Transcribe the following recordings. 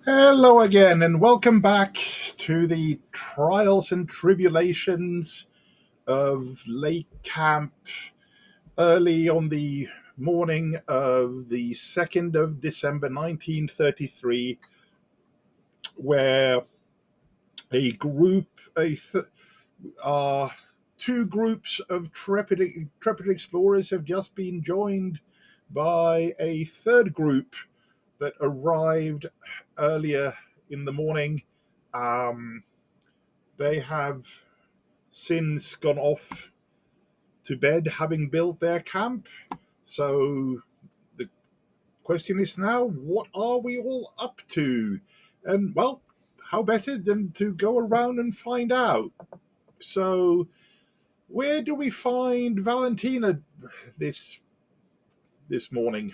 Hello again, and welcome back to the trials and tribulations of Lake Camp early on the morning of the 2nd of December 1933, where a group, a th- uh, two groups of trepid explorers have just been joined by a third group that arrived earlier in the morning. Um, They have since gone off to bed having built their camp. So the question is now, what are we all up to? And well, how better than to go around and find out? So, where do we find Valentina this this morning?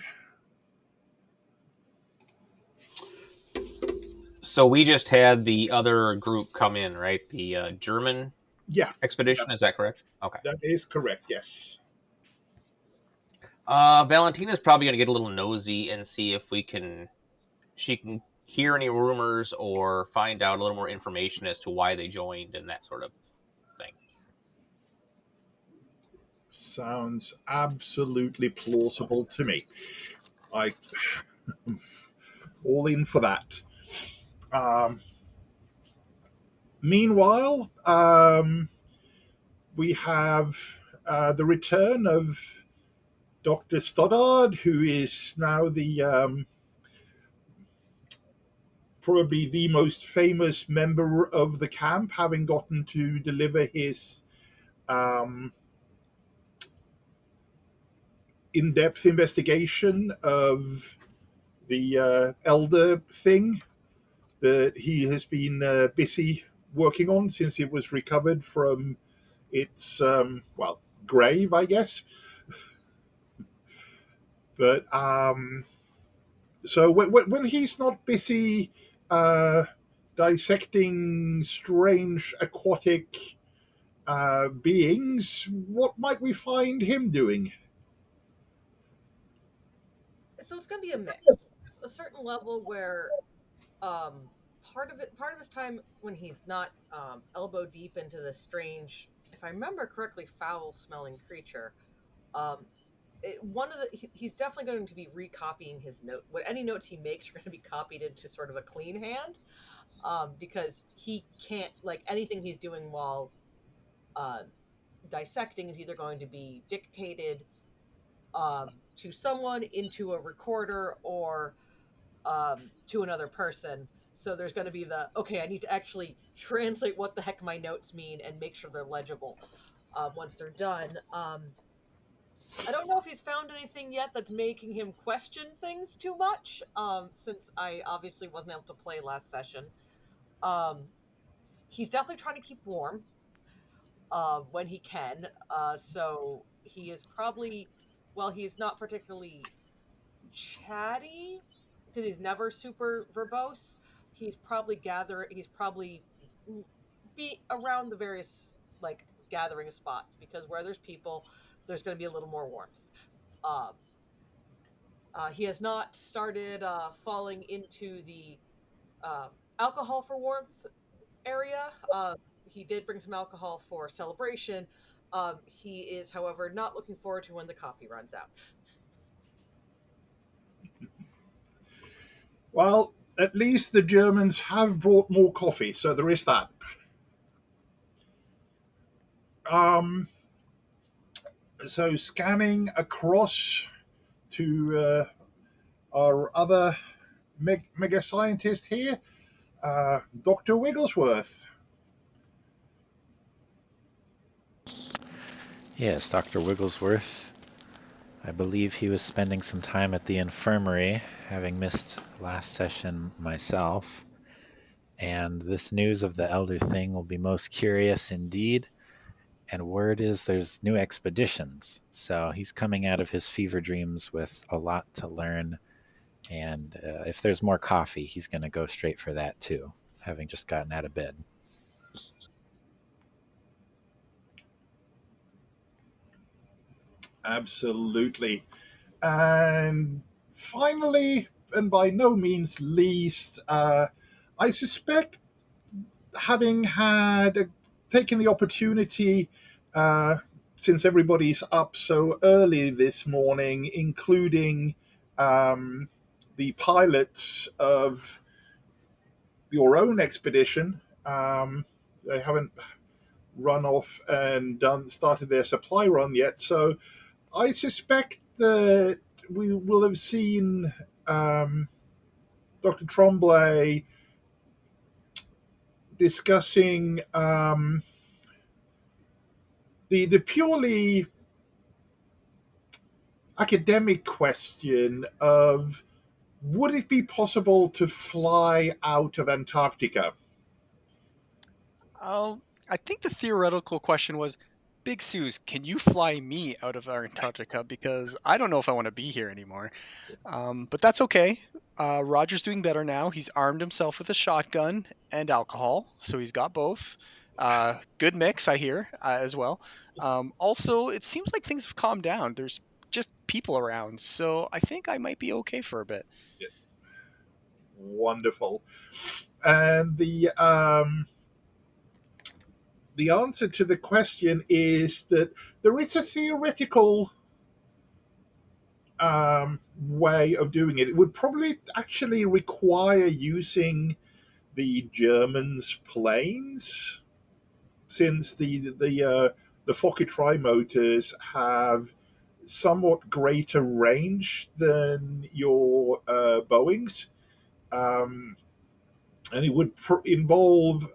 So we just had the other group come in, right? The German Yeah, yeah, expedition. Is that correct? Okay. that is correct. Yes. Valentina's probably going to get a little nosy and see if she can hear any rumors or find out a little more information as to why they joined and that sort of thing. Sounds absolutely plausible to me. I all in for that. Um, Meanwhile, we have the return of Dr. Stoddard, who is now the probably the most famous member of the camp, having gotten to deliver his um, in-depth investigation of the elder thing that he has been busy working on since it was recovered from its grave, I guess. But so when he's not busy uh, dissecting strange aquatic beings, what might we find him doing? So it's going to be a mix. There's a certain level where um, part of his time when he's not elbow deep into this strange, if I remember correctly, foul smelling creature. Um, one of he's definitely going to be recopying his note. What any notes he makes are going to be copied into sort of a clean hand, because he can't, like, anything he's doing while uh, dissecting is either going to be dictated to someone into a recorder or to another person. So there's going to be the, okay, I need to actually translate what the heck my notes mean and make sure they're legible once they're done. I don't know if he's found anything yet that's making him question things too much, since I obviously wasn't able to play last session. Um, he's definitely trying to keep warm when he can. So he is probably, well, he's not particularly chatty because he's never super verbose. He's probably be around the various, like, gathering spots, because where there's people, there's going to be a little more warmth. Um, he has not started falling into the alcohol for warmth area. He did bring some alcohol for celebration. He is, however, not looking forward to when the coffee runs out. Well, at least the Germans have brought more coffee, so there is that. Um, so scanning across to our other mega scientist here, Dr. Wigglesworth. Yes, Dr. Wigglesworth. I believe he was spending some time at the infirmary, having missed last session myself. And this news of the Elder Thing will be most curious indeed. And word is there's new expeditions. So he's coming out of his fever dreams with a lot to learn. And if there's more coffee, he's going to go straight for that too, having just gotten out of bed. Absolutely. And finally, and by no means least, I suspect, having taken the opportunity, uh, since everybody's up so early this morning, including um, the pilots of your own expedition. They haven't run off and started their supply run yet, so I suspect that we will have seen Dr. Tremblay discussing the purely academic question of, would it be possible to fly out of Antarctica? Um, I think the theoretical question was, Big Suze, can you fly me out of Antarctica? Because I don't know if I want to be here anymore. But that's okay. Roger's doing better now. He's armed himself with a shotgun and alcohol, so he's got both. Good mix, I hear, as well. Also, it seems like things have calmed down. There's just people around, so I think I might be okay for a bit. Wonderful. And the answer to the question is that there is a theoretical way of doing it. It would probably actually require using the Germans' planes, since the Fokker tri-motors have somewhat greater range than your Boeings, um, and it would involve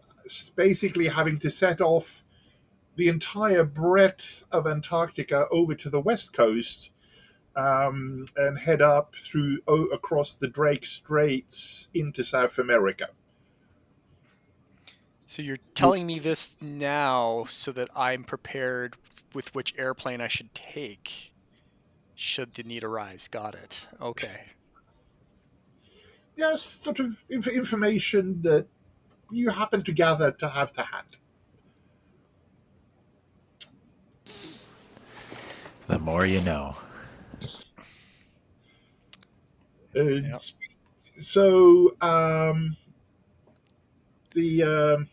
basically having to set off the entire breadth of Antarctica over to the west coast, and head up through across the Drake Straits into South America. So you're telling me this now so that I'm prepared with which airplane I should take should the need arise. Got it. Okay. Yes, sort of information that you happen to gather to have to hand. The more you know. And Yeah. so the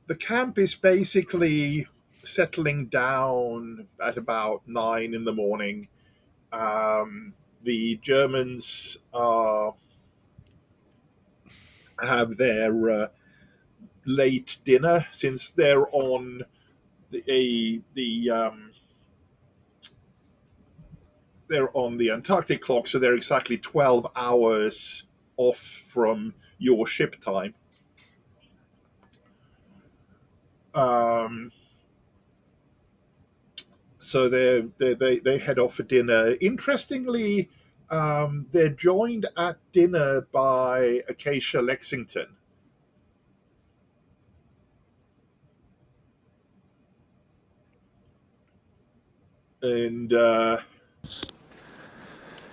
the camp is basically settling down at about 9 in the morning. The Germans have their late dinner, since they're on the they're on the Antarctic clock, so they're exactly 12 hours off from your ship time. Um, so they head off for dinner. Interestingly, they're joined at dinner by Acacia Lexington, and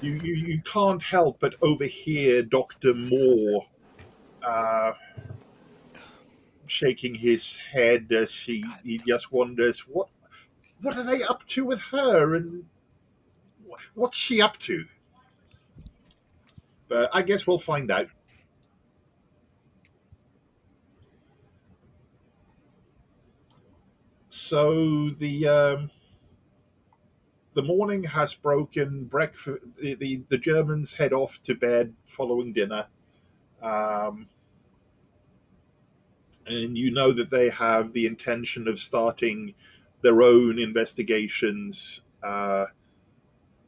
you can't help but overhear Dr. Moore uh, shaking his head as he just wonders what are they up to with her, and what's she up to. But I guess we'll find out. So the morning has broken. Breakfast. The Germans head off to bed following dinner, um, and you know that they have the intention of starting their own investigations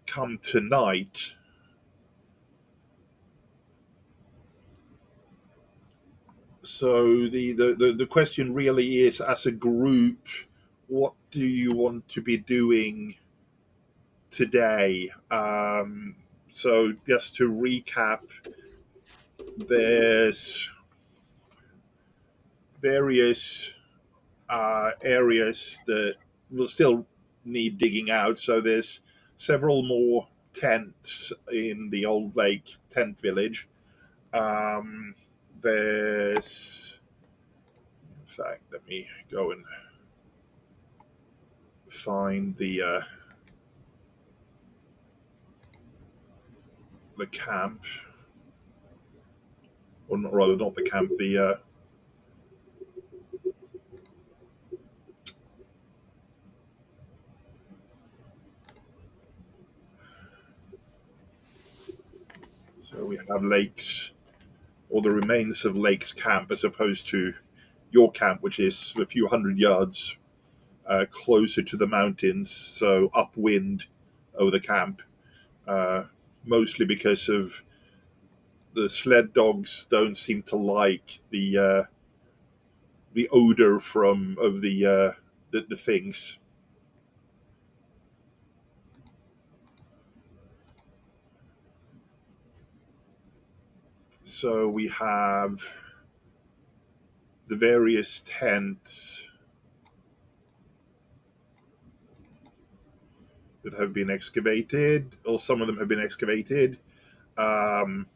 come tonight. So the question really is, as a group, what do you want to be doing today? So just to recap, there's various areas that will still need digging out. So there's several more tents in the old lake tent village. Um, there's, in fact, let me go and find the camp, or not, rather not the camp, the so we have Lakes, or the remains of Lakes camp, as opposed to your camp, which is a few hundred yards closer to the mountains, so upwind of the camp. Uh, Mostly because of the sled dogs don't seem to like the odor from of the things. So we have the various tents that have been excavated, or some of them have been excavated. Um,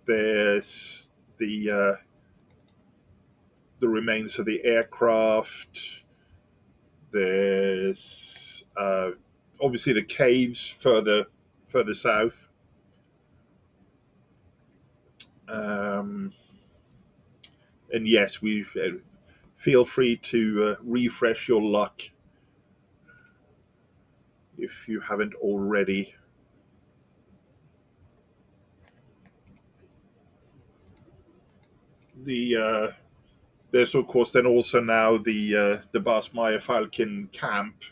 there's the remains of the aircraft. There's obviously the caves further south. Um, and yes, we feel free to refresh your luck if you haven't already. There's of course then also now the Basmaya Falcon camp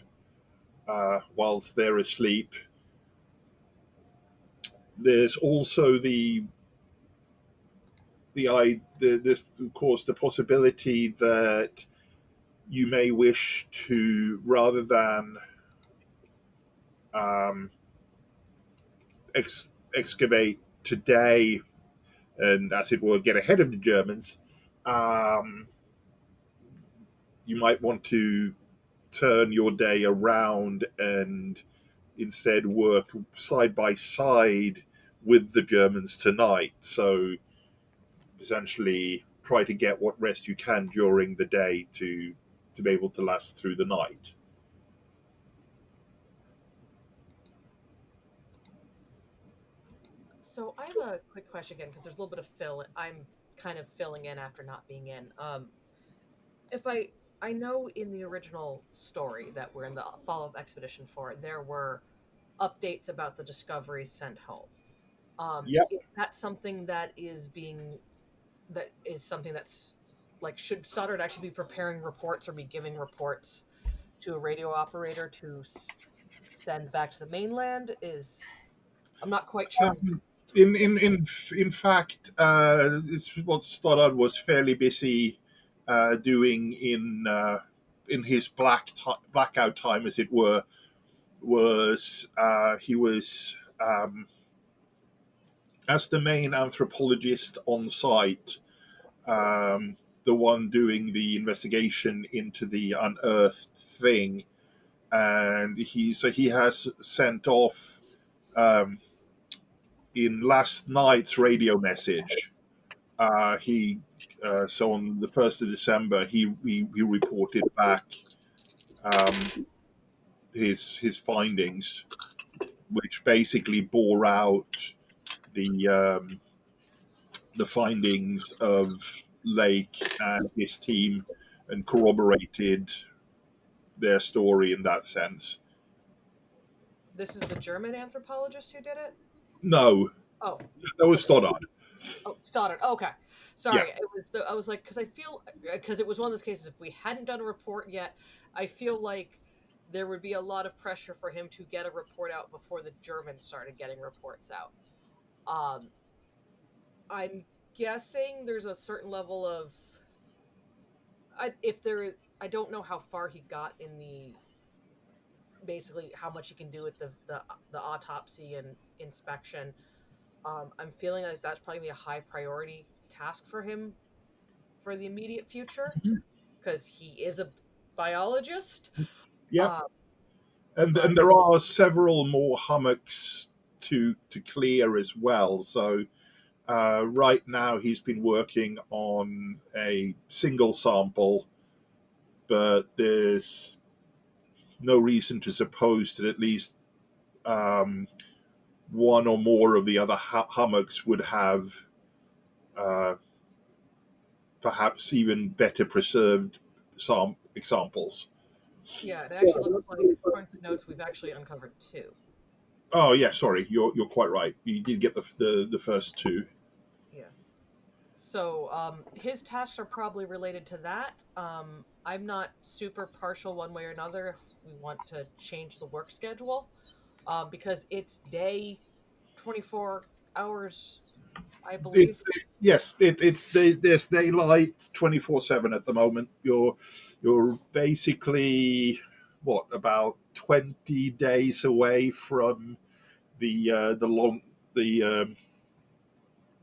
whilst they're asleep. There's also this of course the possibility that you may wish to, rather than um, excavate today and, as it were, get ahead of the Germans, um, you might want to turn your day around and instead work side by side with the Germans tonight. So essentially, try to get what rest you can during the day to be able to last through the night. So I have a quick question again because there's a little bit of fill. I'm kind of filling in after not being in. If I know in the original story that we're in the follow-up expedition for, there were updates about the discoveries sent home. Yep. Is that something that is something that's like, should Stoddard actually be preparing reports or be giving reports to a radio operator to send back to the mainland? Is I'm not quite sure. Um, in fact, it's what Stoddard was fairly busy doing in his blackout time, as it were. Was he was as the main anthropologist on site, the one doing the investigation into the unearthed thing, and he has sent off um, in last night's radio message. He So on the 1st of December, he reported back um, his findings, which basically bore out the the findings of Lake and his team and corroborated their story in that sense. This is the German anthropologist who did it. No, Oh, that was okay. Stoddard. Oh, Stoddard. Okay, Yeah. sorry. I was like, because I feel because it was one of those cases. If we hadn't done a report yet, I feel like there would be a lot of pressure for him to get a report out before the Germans started getting reports out. Um, I'm guessing there's a certain level of if there. I don't know how far he got in the basically how much he can do with the autopsy and inspection. I'm feeling like that's probably gonna be a high priority task for him for the immediate future because he is a biologist. Yep. Uh, And but there are several more hummocks to clear as well. So right now he's been working on a single sample, but there's no reason to suppose that at least um, one or more of the other hummocks would have uh, perhaps even better preserved some examples. Yeah, it actually looks like, according to the notes, we've actually uncovered two. Oh yeah, sorry, you're quite right. You did get the first two. Yeah. So his tasks are probably related to that. I'm not super partial one way or another if we want to change the work schedule, because it's day 24 hours, I believe. It's yes, there's daylight 24/7 at the moment. You're basically what about 20 days away from the long the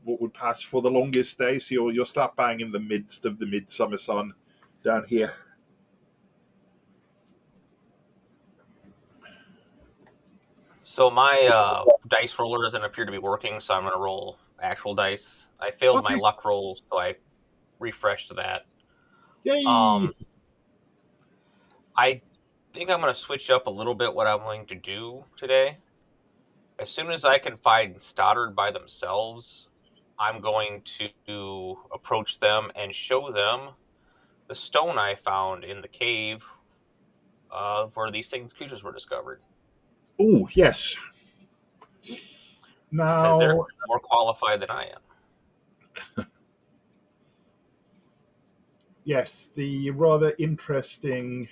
what would pass for the longest day. So you're slap bang in the midst of the midsummer sun down here. So my dice roller doesn't appear to be working, so I'm going to roll actual dice. I failed my Okay, luck roll, so I refreshed that. yay! Um, I think I'm going to switch up a little bit what I'm going to do today. As soon as I can find Stoddard by themselves, I'm going to approach them and show them the stone I found in the cave where these things creatures were discovered, Oh yes. because they're Now more qualified than I am. yes, the rather interesting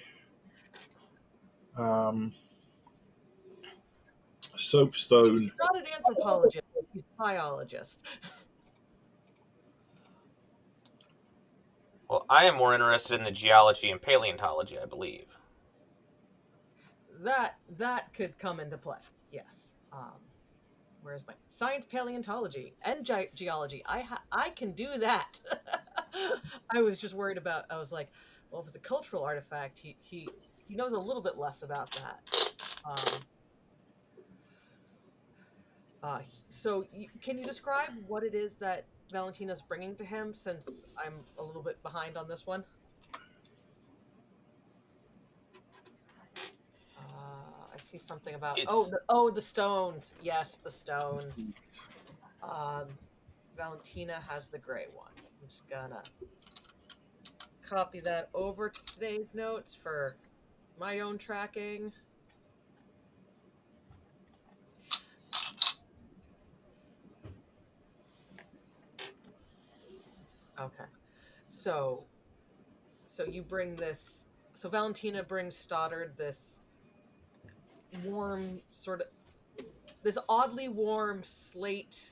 um, He's soapstone. not an anthropologist, he's a biologist. Well, I am more interested in the geology and paleontology, I believe. That could come into play. Yes. Where's my science, paleontology, and geology? I can do that. I was just worried about. I was like, well, if it's a cultural artifact, he knows a little bit less about that. Um, so can you describe what it is that Valentina's bringing to him? Since I'm a little bit behind on this one. I see something about It's the stones. Yes, the stones. Um, Valentina has the gray one. I'm just gonna copy that over to today's notes for my own tracking. Okay. So so you bring this so Valentina brings Stoddard this warm sort of this oddly warm slate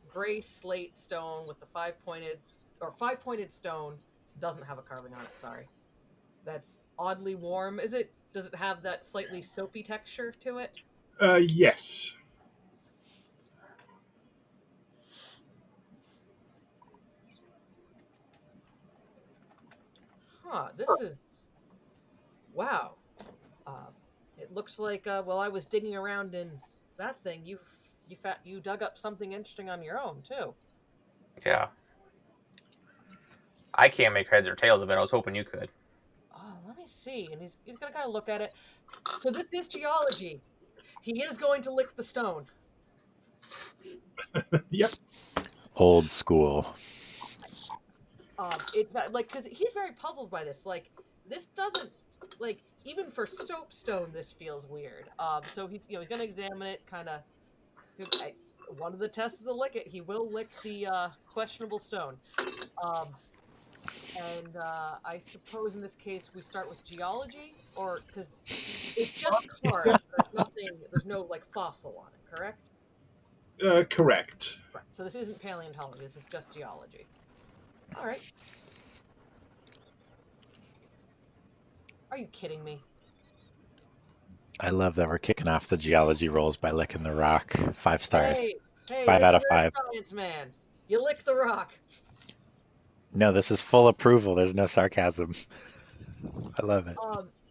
gray slate stone with the five pointed stone. It doesn't have a carving on it, sorry. That's oddly warm. Does it have that slightly soapy texture to it? Yes. This is wow. Uh, it looks like while I was digging around in that thing, you dug up something interesting on your own too. yeah. I can't make heads or tails of it. I was hoping you could. Oh, let me see. And he's gonna kind of look at it. So this is geology. He is going to lick the stone. Yep. Old school. It's not like because he's very puzzled by this. Like this doesn't like even for soapstone this feels weird. So he's gonna examine it, kind of. One of the tests is a lick it. He will lick the questionable stone. Um, and I suppose in this case we start with geology, or because it's just carved. There's nothing. There's no like fossil on it. Correct. Correct. Right. So this isn't paleontology. This is just geology. All right. Are you kidding me? I love that we're kicking off the geology rolls by licking the rock. 5 stars. Hey, hey, Five this out is of Earth five. Science Man. You lick the rock. No, this is full approval. There's no sarcasm. I love it.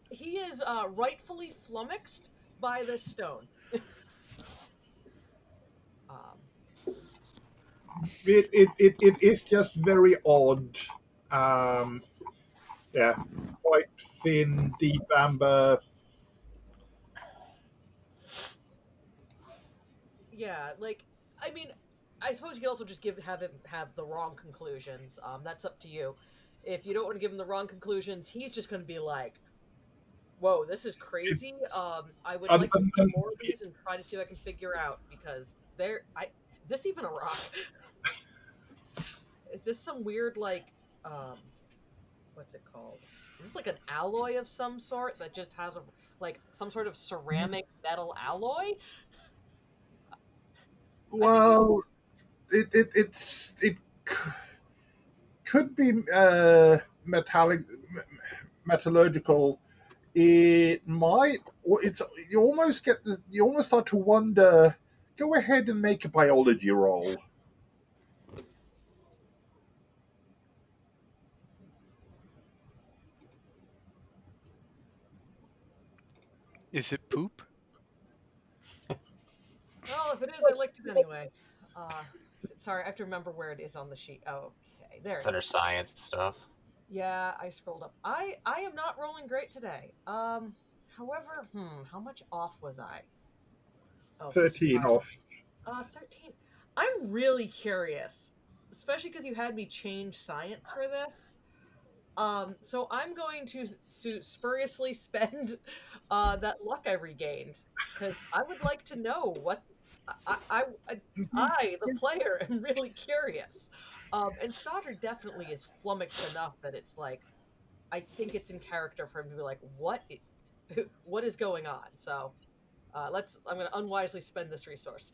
He is rightfully flummoxed by this stone. Um, It is just very odd. Um, yeah, quite thin, deep amber. Yeah, like I mean, I suppose you could also just have him have the wrong conclusions. That's up to you. If you don't want to give him the wrong conclusions, he's just going to be like, "Whoa, this is crazy." It's I would and, like to play and more of these and try to see what I can figure out because there. I is this even a rock? Is this some weird like what's it called? Is this like an alloy of some sort that just has a like some sort of ceramic metal alloy? I think we well, it could be metallic, metallurgical. It might. It's you almost get this. You almost start to wonder. Go ahead and make a biology roll. Is it poop? well, if it is, I licked it anyway. Sorry, I have to remember where it is on the sheet. Oh, okay, there It's it under is. science stuff. Yeah, I scrolled up. I am not rolling great today. However, how much off was I? Oh, 13 55. off. 13. I'm really curious, especially because you had me change science for this. So I'm going to spuriously spend that luck I regained because I would like to know what I, I, I, the player, am really curious. And Stoddard definitely is flummoxed enough that it's like I think it's in character for him to be like, what is going on? So I'm going to unwisely spend this resource.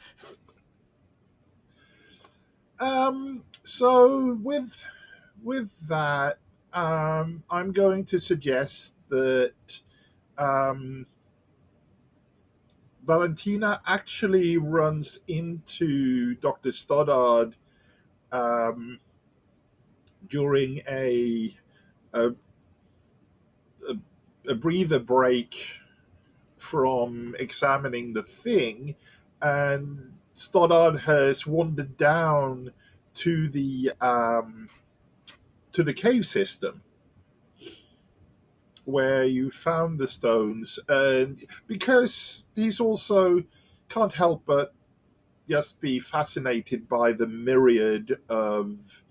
So with that, I'm going to suggest that um, Valentina actually runs into Dr. Stoddard um, during a, a, a breather break from examining the thing, and Stoddard has wandered down to the cave system where you found the stones, and because he's also can't help but just be fascinated by the myriad of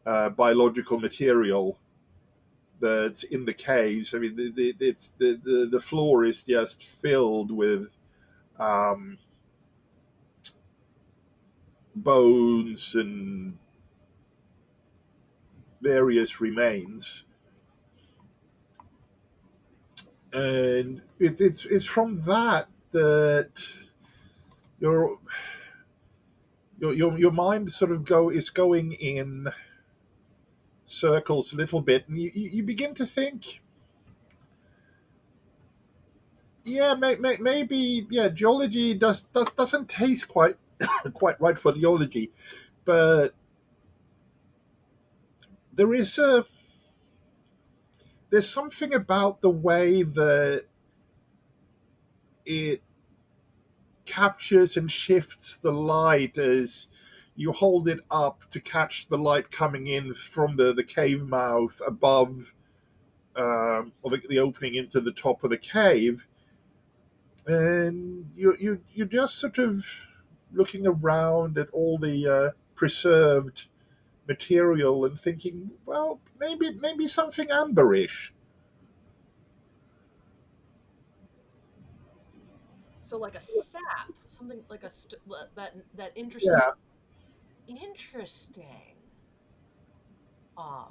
biological material that's in the caves. I mean, the floor is just filled with um, bones and various remains, and it's from that that your your mind sort of going in circles a little bit, and you begin to think, yeah, maybe yeah, geology doesn't taste quite quite right for geology, but there is a there's something about the way that it captures and shifts the light as you hold it up to catch the light coming in from the cave mouth above, or the opening into the top of the cave, and you're just sort of looking around at all the preserved material and thinking, well, maybe something amberish. So like a sap, something like that Yeah. interesting. Um,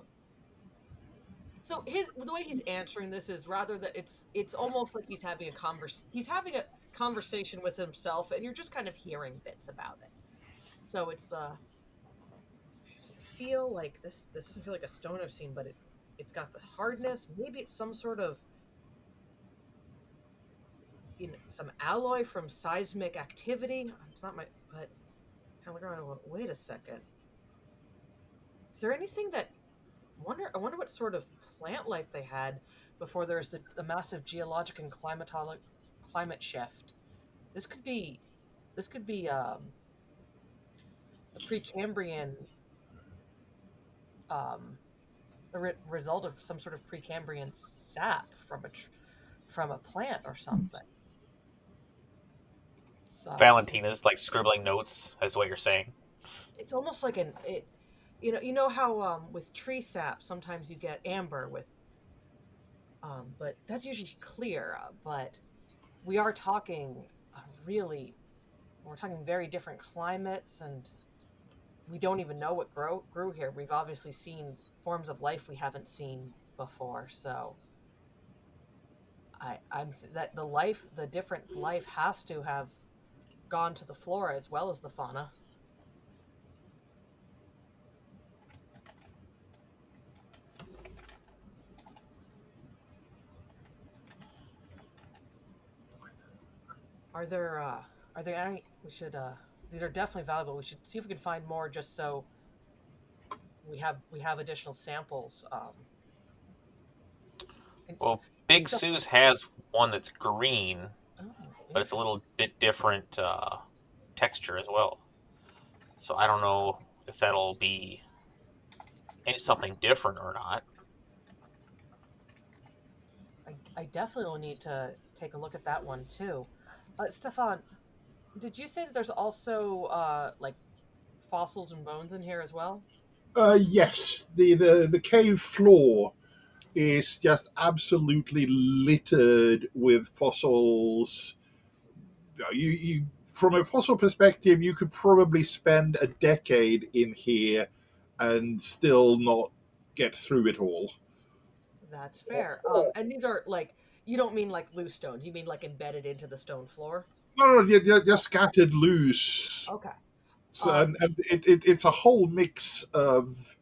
so the way he's answering this is rather that it's almost like he's having a conversation with himself, and you're just kind of hearing bits about it. So the feel like this doesn't feel like a stone I've seen, but it's got the hardness. Maybe it's some sort of some alloy from seismic activity. It's not my but kind of look around and go, wait a second. Is there anything that I wonder what sort of plant life they had before there's the massive geologic and climate shift. This could be this could be a Precambrian um, result of some sort of Precambrian sap from from a plant or something. Valentina's like scribbling notes, as what you're saying. It's almost like you know how with tree sap sometimes you get amber with but that's usually clear. But we are talking really, we're talking very different climates, and we don't even know what grew here. We've obviously seen forms of life we haven't seen before, so that the different life has to have gone to the flora as well as the fauna. Are there any we should these are definitely valuable. We should see if we can find more just so we have additional samples. And Well, Big stuff. Sue's has one that's green, Oh, but it's a interesting. little bit different texture as well. So I don't know if that'll be something different or not. I definitely will need to take a look at that one too. Stefan, did you say that there's also like fossils and bones in here as well? Yes, the cave floor is just absolutely littered with fossils. You from a fossil perspective, you could probably spend a decade in here and still not get through it all. That's fair. And these are like, you don't mean like loose stones. You mean like embedded into the stone floor? No, no, you're Oh, scattered loose. okay. So, and it's a whole mix of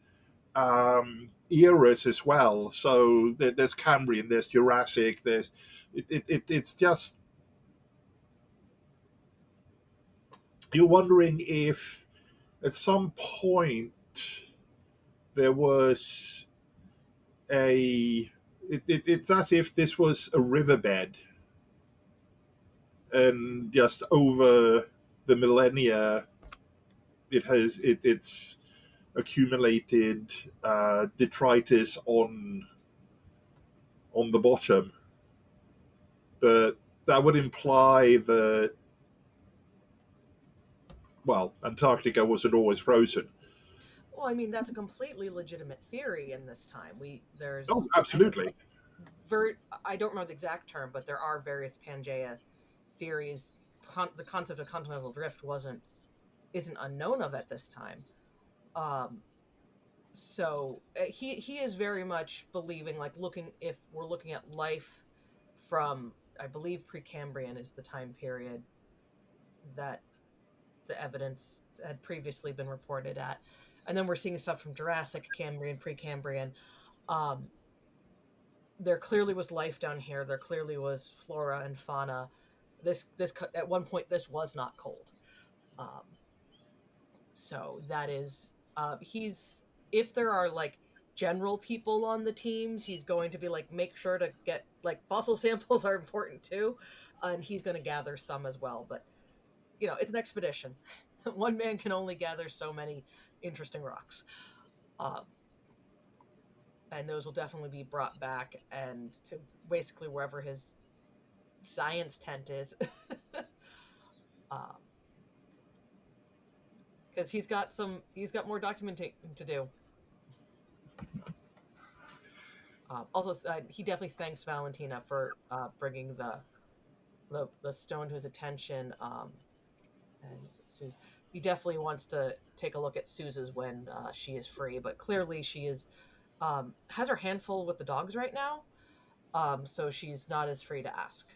eras as well. So there's Cambrian, there's Jurassic, it's just you're wondering if at some point there was a it's as if this was a riverbed and just over the millennia it's accumulated detritus on the bottom, but that would imply that well, Antarctica wasn't always frozen. Well, I mean, that's a completely legitimate theory in this time. Oh, And absolutely. I don't remember the exact term, but there are various Pangea theories. The concept of continental drift isn't unknown of at this time. Um, so he is very much believing, like, looking if we're looking at life from, I believe, Precambrian is the time period that the evidence had previously been reported at, and then we're seeing stuff from Jurassic, Cambrian, Precambrian. um there clearly was life down here. There clearly was flora and fauna. This at one point this was not cold. um so that is he's if there are like general people on the teams, he's going to be like, make sure to get, like, fossil samples are important too, and he's going to gather some as well. But it's an expedition. One man can only gather so many interesting rocks. um and those will definitely be brought back and to basically wherever his science tent is. um because he's got more documenting to do. Also, he definitely thanks Valentina for bringing the stone to his attention. And Suze, he definitely wants to take a look at Suze's when she is free. But clearly, she is has her handful with the dogs right now, so she's not as free to ask.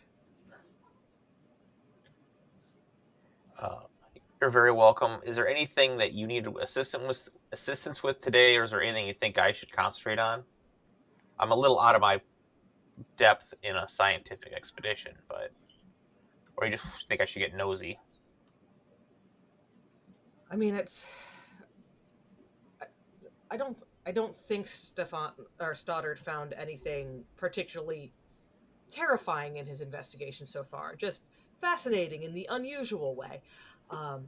Uh, you're very welcome. Is there anything that you need assistance with today, or is there anything you think I should concentrate on? I'm a little out of my depth in a scientific expedition, but or you just think I should get nosy? I mean, I, I don't think Stefan or Stoddard found anything particularly terrifying in his investigation so far. Just fascinating in the unusual way. Um,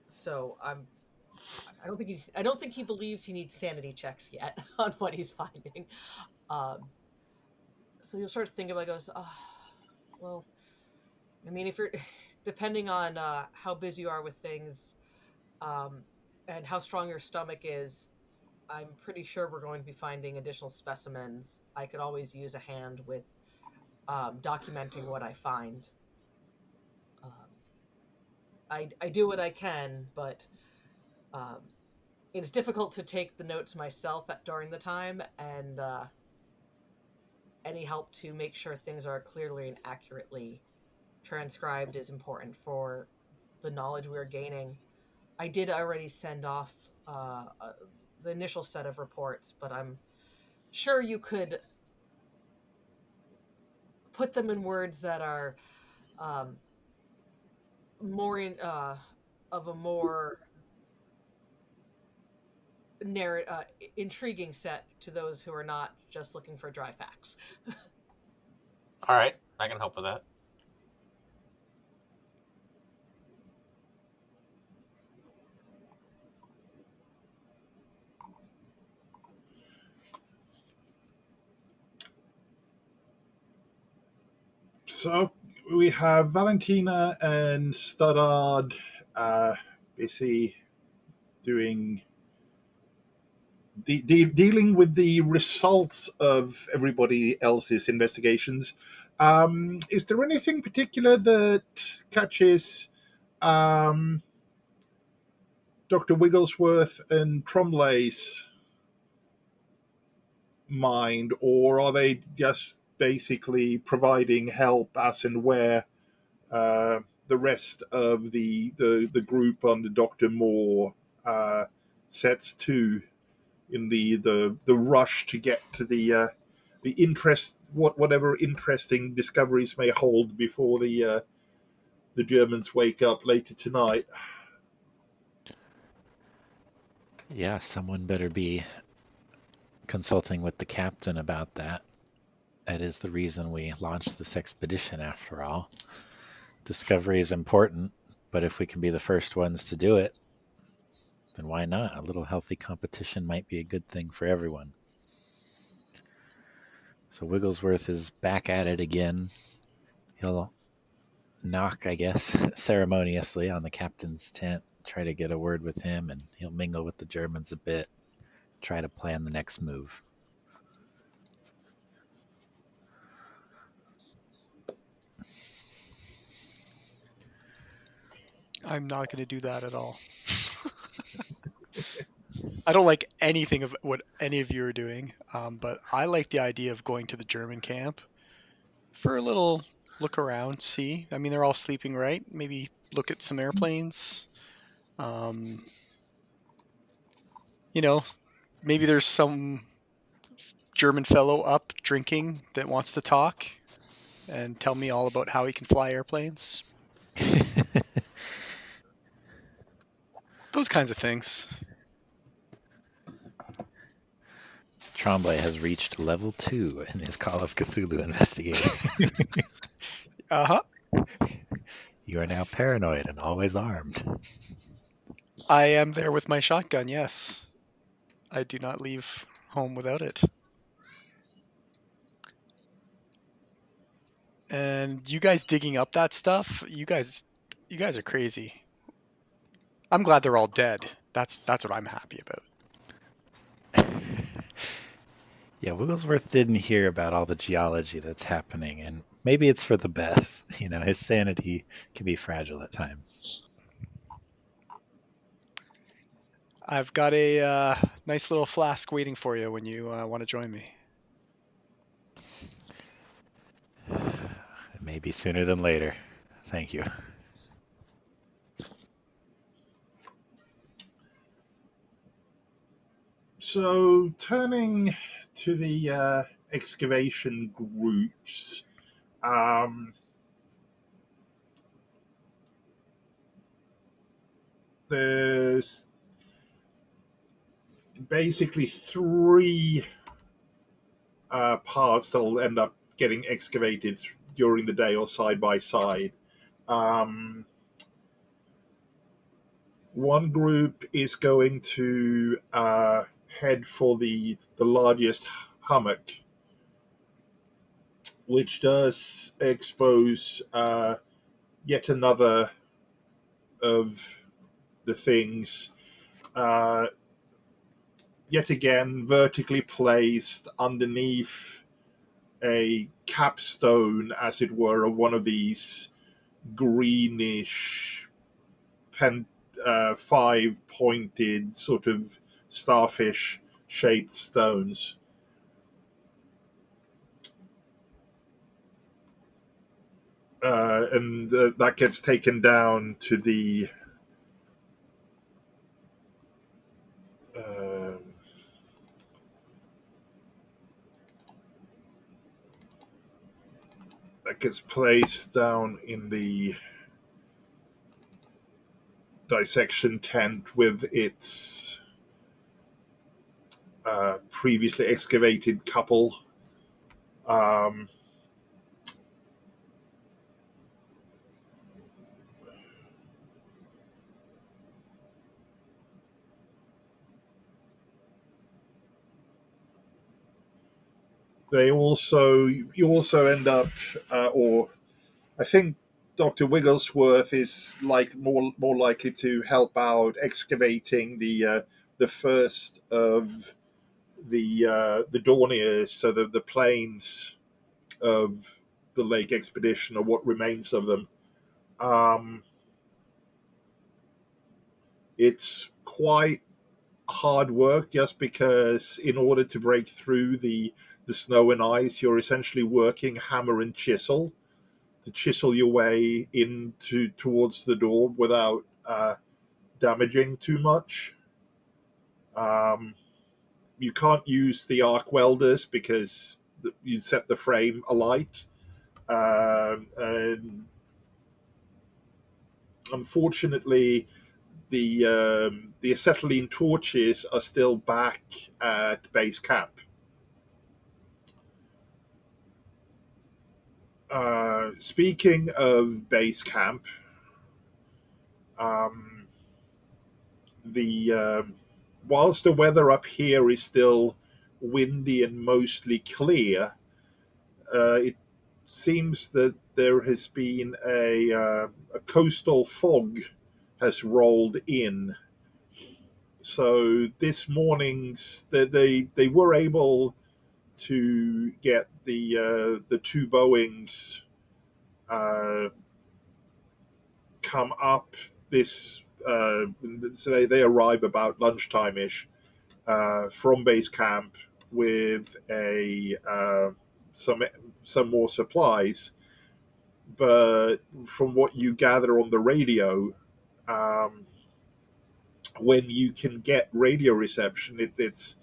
so I don't think he believes he needs sanity checks yet on what he's finding. Um, so you'll start thinking about it, goes, oh, well, I mean, if you're depending on how busy you are with things, and how strong your stomach is, I'm pretty sure we're going to be finding additional specimens. I could always use a hand with documenting what I find. Um, I do what I can, but um, it's difficult to take the notes myself during the time, and any help to make sure things are clearly and accurately transcribed is important for the knowledge we're gaining. I did already send off the initial set of reports, but I'm sure you could put them in words that are um, more of a more intriguing set to those who are not just looking for dry facts. All right, I can help with that. So we have Valentina and Studard busy doing dealing with the results of everybody else's investigations. Is there anything particular that catches Dr. Wigglesworth and Trombley's mind, or are they just basically providing help as and where the rest of the group under Dr. Moore sets to in the rush to get to the interest, whatever interesting discoveries may hold before the Germans wake up later tonight? Yeah, someone better be consulting with the captain about that. That is the reason we launched this expedition, after all. Discovery is important, but if we can be the first ones to do it, then why not? A little healthy competition might be a good thing for everyone. So Wigglesworth is back at it again. He'll knock, I guess, ceremoniously on the captain's tent, try to get a word with him, and he'll mingle with the Germans a bit, try to plan the next move. I'm not going to do that at all. I don't like anything of what any of you are doing, but I like the idea of going to the German camp for a little look around, see. I mean, they're all sleeping, right? Maybe look at some airplanes. Um, you know, maybe there's some German fellow up drinking that wants to talk and tell me all about how he can fly airplanes. Those kinds of things. Tremblay has reached level 2 in his Call of Cthulhu investigating. Uh-huh. You are now paranoid and always armed. I am there with my shotgun, yes. I do not leave home without it. And you guys digging up that stuff, you guys are crazy. I'm glad they're all dead. That's what I'm happy about. Yeah, Wigglesworth didn't hear about all the geology that's happening, and maybe it's for the best. His sanity can be fragile at times. I've got a nice little flask waiting for you when you want to join me. Maybe sooner than later. Thank you. So, turning to the excavation groups, there's basically three parts that'll end up getting excavated during the day or side by side. Um, One group is going to head for the largest hummock, which does expose yet another of the things, uh, yet again vertically placed underneath a capstone, as it were, of one of these greenish five-pointed sort of starfish-shaped stones. And that gets taken down to the uh, that gets placed down in the dissection tent with its previously excavated couple. Um, they also you also end up, or I think Dr. Wigglesworth is like more likely to help out excavating the first of the Dorniers, so the plains of the Lake Expedition, or what remains of them. Um, it's quite hard work, just because in order to break through the snow and ice, you're essentially working hammer and chisel to chisel your way into towards the door without damaging too much. Um, you can't use the arc welders because you set the frame alight, and unfortunately, the acetylene torches are still back at base camp. Speaking of base camp, um, the whilst the weather up here is still windy and mostly clear, it seems that there has been a coastal fog has rolled in. So this morning's they were able to get the two Boeings uh, come up this. So they arrive about lunchtime ish from base camp with a some more supplies. But from what you gather on the radio, um, when you can get radio reception, it's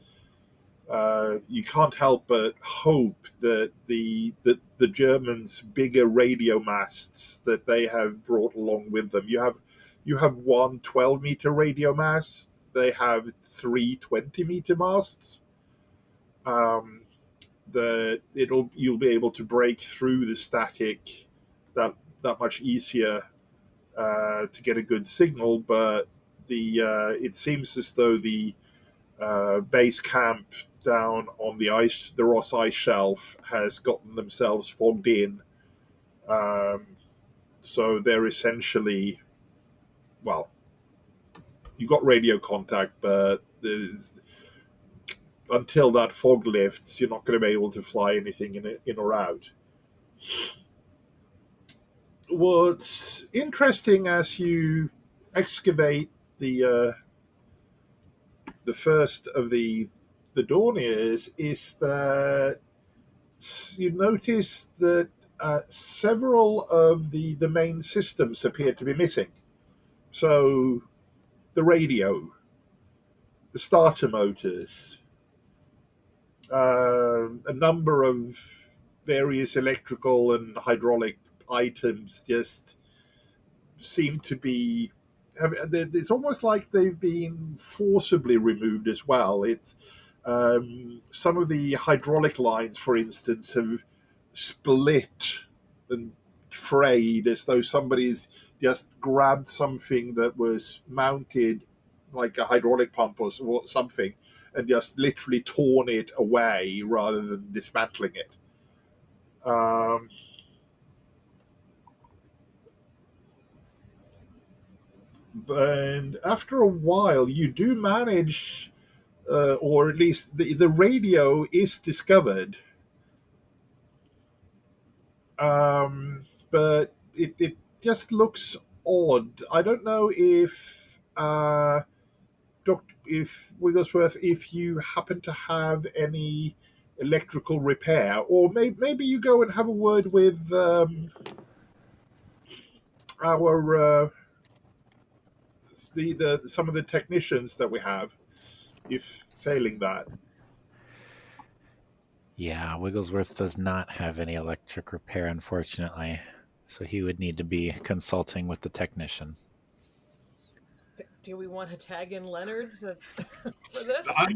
you can't help but hope that the Germans' bigger radio masts that they have brought along with them. You have one 12-meter radio mast. They have three 20-meter masts. Um, that you'll be able to break through the static that much easier to get a good signal. But it seems as though the base camp down on the Ross ice shelf has gotten themselves fogged in. Um, so they're essentially, well, you got radio contact, but until that fog lifts, you're not going to be able to fly anything in or out. What's interesting as you excavate the first of the Dorniers is that you notice that several of the main systems appear to be missing. So the radio, the starter motors, a number of various electrical and hydraulic items just seem to be. It's almost like they've been forcibly removed as well. It's some of the hydraulic lines, for instance, have split and frayed as though somebody's just grabbed something that was mounted like a hydraulic pump or something and just literally torn it away rather than dismantling it. Um, And after a while, you do manage, or at least the radio is discovered. But it just looks odd. I don't know if if Wigglesworth, if you happen to have any electrical repair, or maybe you go and have a word with our the some of the technicians that we have. If failing that, Yeah, Wigglesworth does not have any electric repair, unfortunately. So he would need to be consulting with the technician. Do we want to tag in Leonard's for this? I,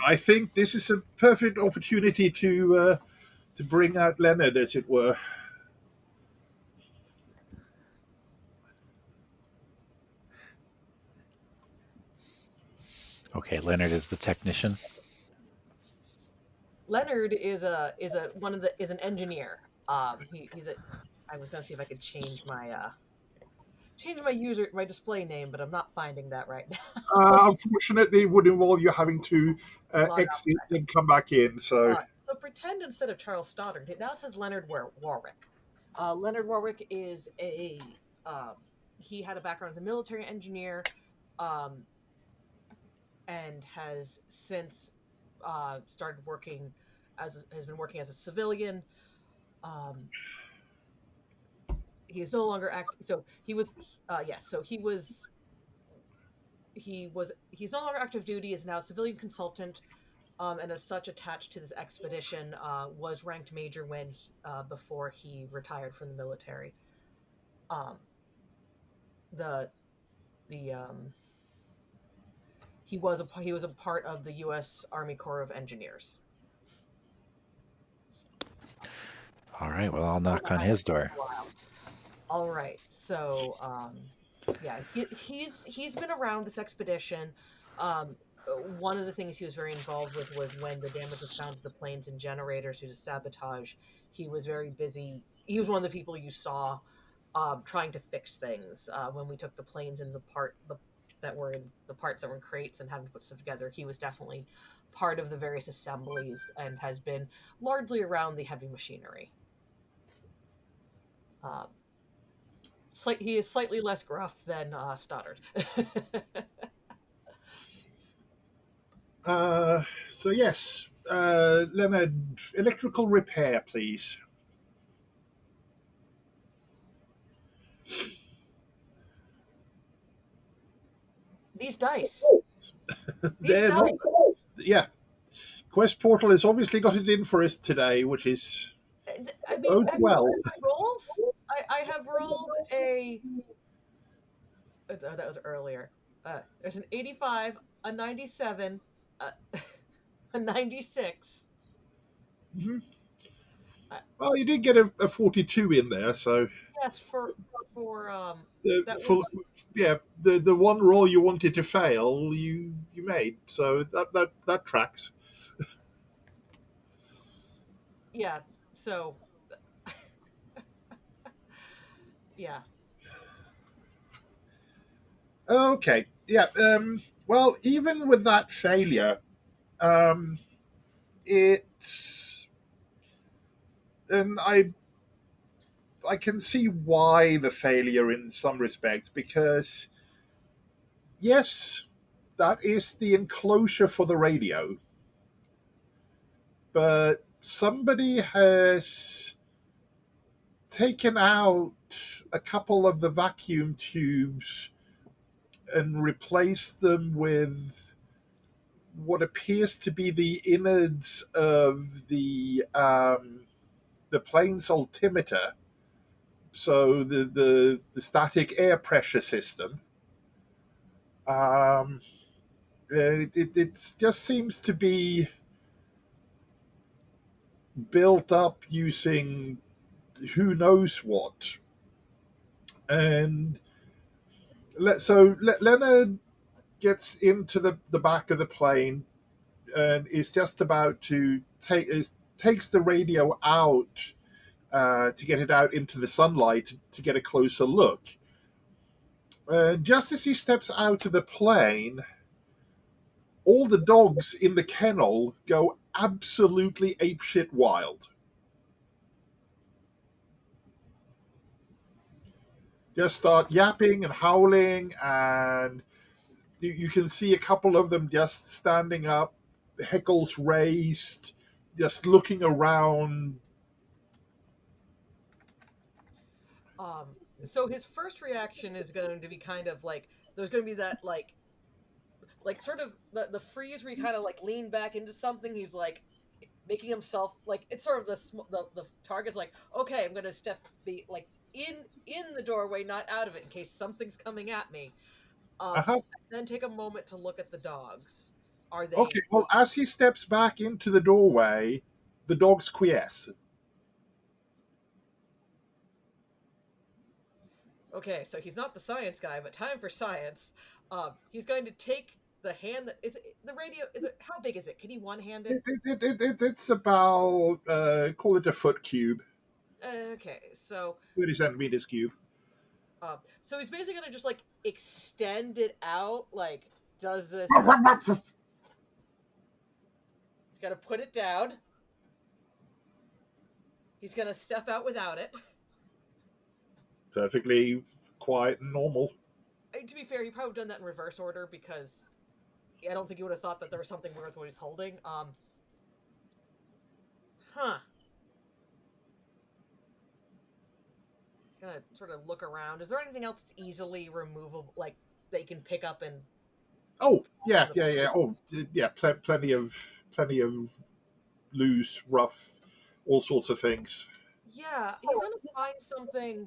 I think this is a perfect opportunity to bring out Leonard, as it were. Okay, Leonard is the technician. Leonard is an engineer. He's a. I was gonna see if I could change my display name, but I'm not finding that right now. Unfortunately, it would involve you having to Log out. exit and come back in. So, So pretend instead of Charles Stoddard, it now says Leonard Warwick. Leonard Warwick is a um, he had a background as a military engineer, um, and has since started working has been working as a civilian. Um, he is no longer active. So he was yes. So he's no longer active duty. Is now a civilian consultant. And as such, attached to this expedition, was ranked major when before he retired from the military. Um, the the he was a part of the U.S. Army Corps of Engineers. All right, well, I'll knock on his door. All right, so yeah, he's been around this expedition. One of the things he was very involved with was when the damage was found to the planes and generators due to sabotage. He was very busy. He was one of the people you saw trying to fix things when we took the planes and the parts that were in crates and having to put stuff together. He was definitely part of the various assemblies and has been largely around the heavy machinery. Um, he is slightly less gruff than Stoddard. so yes, Leonard, electrical repair, please. These dice. These They're not. dice. Yeah, Quest Portal has obviously got it in for us today, which is I mean, oh well. rolls. I have rolled a. That was earlier. There's an 85, a 97, uh, a 96. Mhm. Uh, Well, you did get a 42 in there, so yes, for that full. was Yeah, the one roll you wanted to fail, you made, so that tracks. yeah. So yeah, Okay, yeah. Well, even with that failure, um, it's and I can see why the failure in some respects, because yes, that is the enclosure for the radio, but somebody has taken out a couple of the vacuum tubes and replaced them with what appears to be the innards of the plane's altimeter, so the static air pressure system. Um, it just seems to be built up using who knows what. And Leonard gets into the back of the plane and is just about to takes the radio out to get it out into the sunlight to get a closer look. Just as he steps out of the plane, all the dogs in the kennel go absolutely apeshit wild. Just start yapping and howling, and you can see a couple of them just standing up, heckles raised, just looking around. So his first reaction is going to be kind of like there's going to be that like sort of the freeze where you kind of like lean back into something. He's like making himself like it's sort of the target's like okay, I'm going to step be like in the doorway, not out of it in case something's coming at me. Uh-huh. Then take a moment to look at the dogs. Are they Okay, well, as he steps back into the doorway, the dogs quiesce. okay? So he's not the science guy, but time for science. He's going to take the hand that is it, the radio. How big is it? Can he one hand it? It's about, call it a foot cube, Okay, so 30 centimeters cube. so he's basically gonna just like extend it out. Like, does this? He's gonna put it down. He's gonna step out without it. Perfectly quiet and normal. To be fair, he probably would have done that in reverse order because I don't think he would have thought that there was something weird with what he's holding. Huh. Gonna sort of look around. Is there anything else that's easily removable, like they can pick up and Oh, from yeah, the yeah, yeah. Oh, yeah, plenty of loose, rough, all sorts of things. yeah, he's gonna find something.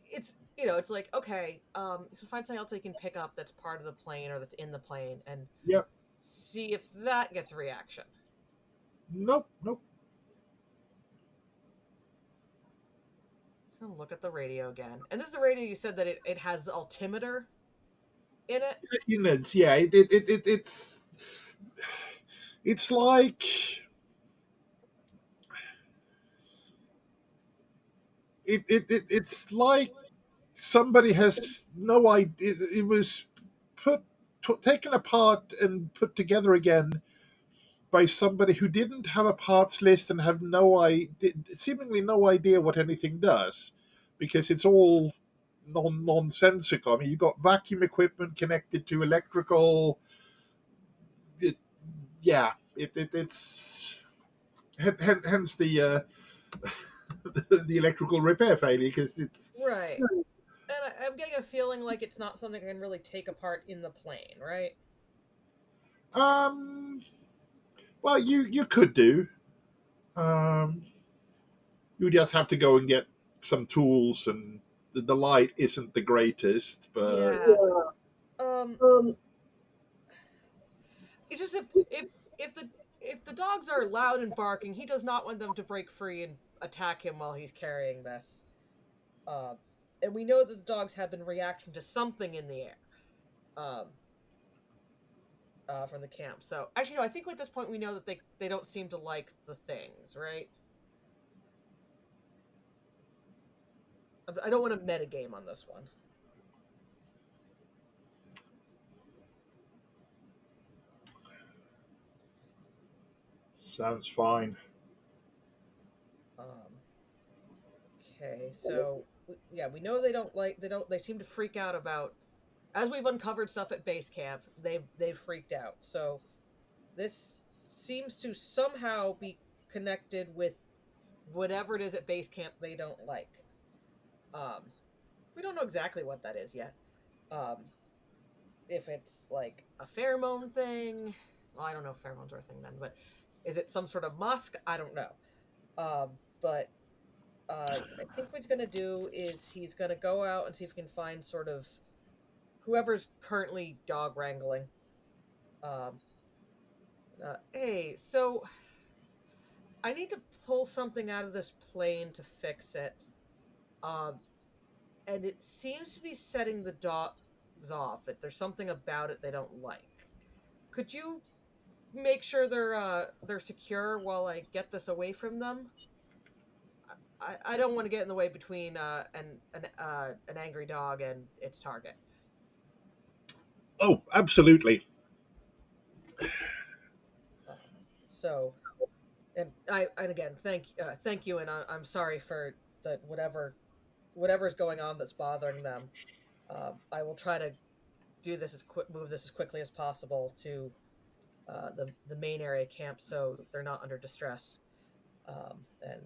It's it's like okay, so find something else they can pick up that's part of the plane or that's in the plane, and Yep. see if that gets a reaction. Nope, nope. I'm gonna look at the radio again, and this is the radio you said that it has the altimeter in it. Units, yeah. It's like it's like somebody has no idea. It was put taken apart and put together again by somebody who didn't have a parts list and have no idea, seemingly no idea what anything does, because it's all nonsensical. I mean, you've got vacuum equipment connected to electrical. It, yeah, it's hence the the electrical repair failure, because it's Right. And I'm getting a feeling like it's not something I can really take apart in the plane, right? um well, you could do. um you just have to go and get some tools, and the light isn't the greatest, but Yeah. Um, it's just if the if the dogs are loud and barking, he does not want them to break free and attack him while he's carrying this. Uh, and we know that the dogs have been reacting to something in the air. Um, from the camp. So actually, no. I think at this point we know that they don't seem to like the things, right? I don't want to metagame on this one. sounds fine. Um, okay, so yeah, we know they seem to freak out about as we've uncovered stuff at base camp. They've freaked out. So this seems to somehow be connected with whatever it is at base camp they don't like. Um, we don't know exactly what that is yet. Um, if it's like a pheromone thing. Well, I don't know if pheromones are a thing then, but is it some sort of musk? I don't know. But I think what he's going to do is he's going to go out and see if he can find sort of whoever's currently dog wrangling. Um, hey, so I need to pull something out of this plane to fix it. Um, and it seems to be setting the dogs off. There's something about it they don't like. Could you make sure they're secure while I get this away from them? I don't want to get in the way between an angry dog and its target. Oh, absolutely. Um, so, and again, thank you, and I'm sorry for that whatever's going on that's bothering them. I will try to move this as quickly as possible to the main area camp so they're not under distress. And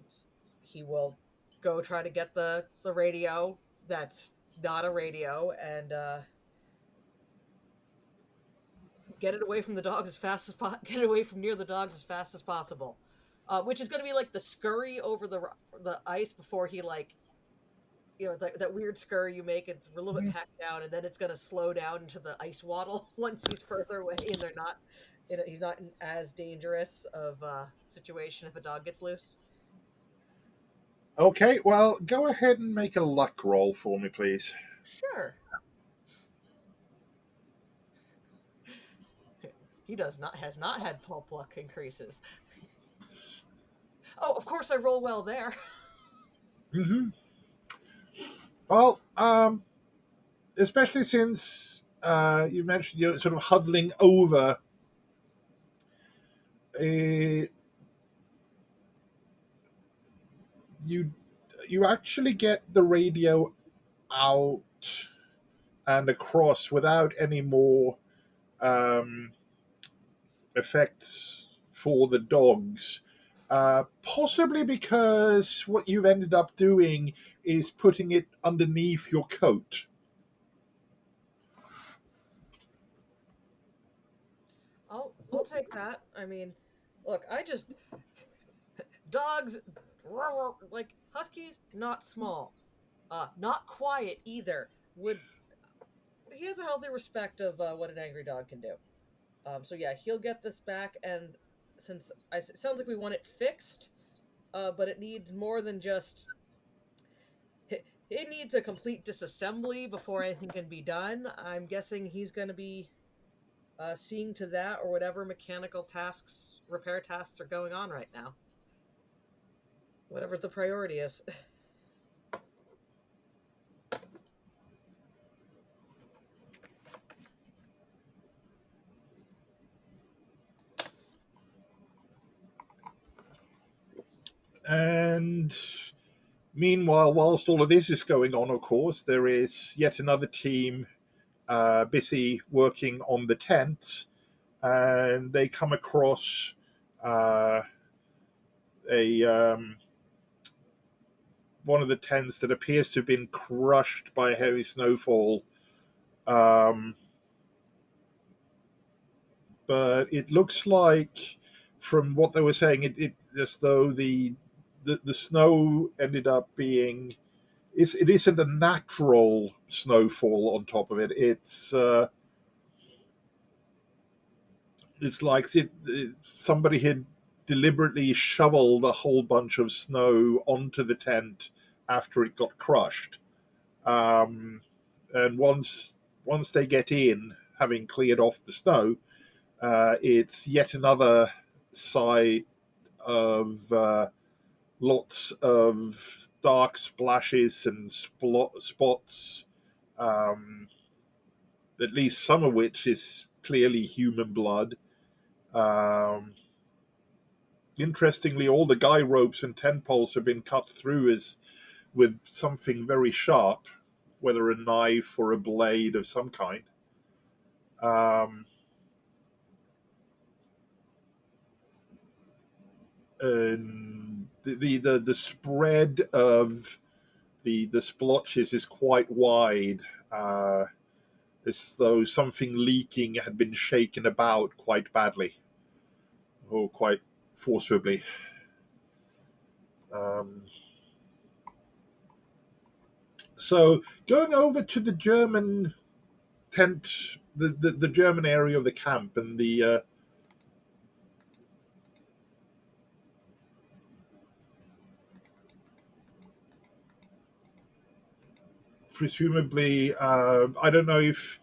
he will go try to get the radio that's not a radio and get it away from the dogs as fast as get it away from near the dogs as fast as possible. Which is going to be like the scurry over the ice before he like that weird scurry you make. It's a little bit packed down, and then it's going to slow down into the ice waddle once he's further away, and they're not. He's not in as dangerous of a situation if a dog gets loose. Okay, well, go ahead and make a luck roll for me, please. Sure. He does not has not had pulp luck increases. Oh, of course I roll well there. Hmm. Well, especially since you mentioned you're sort of huddling over. Uh, you you actually get the radio out and across without any more um, effects for the dogs. Possibly because what you've ended up doing is putting it underneath your coat. I'll take that. I mean, look, I just dogs like huskies not small. Not quiet either. Would He has a healthy respect of what an angry dog can do. So yeah, he'll get this back, and it sounds like we want it fixed, but it needs more than just. It needs a complete disassembly before anything can be done. I'm guessing he's going to be seeing to that or whatever mechanical tasks, repair tasks are going on right now. Whatever's the priority is. And meanwhile, whilst all of this is going on, of course, there is yet another team busy working on the tents, and they come across uh, a one of the tents that appears to have been crushed by a heavy snowfall. Um, but it looks like, from what they were saying, it as though the snow ended up being it isn't a natural snowfall on top of it. It's like somebody had deliberately shoveled a whole bunch of snow onto the tent after it got crushed. Um, and once they get in, having cleared off the snow, it's yet another side of lots of dark splashes and spots, um, at least some of which is clearly human blood. Um, Interestingly, all the guy ropes and tent poles have been cut through as with something very sharp, whether a knife or a blade of some kind. Um, and the spread of the splotches is quite wide, as though something leaking had been shaken about quite badly or quite forcibly. Um, so going over to the German tent, the German area of the camp, and the presumably, I don't know if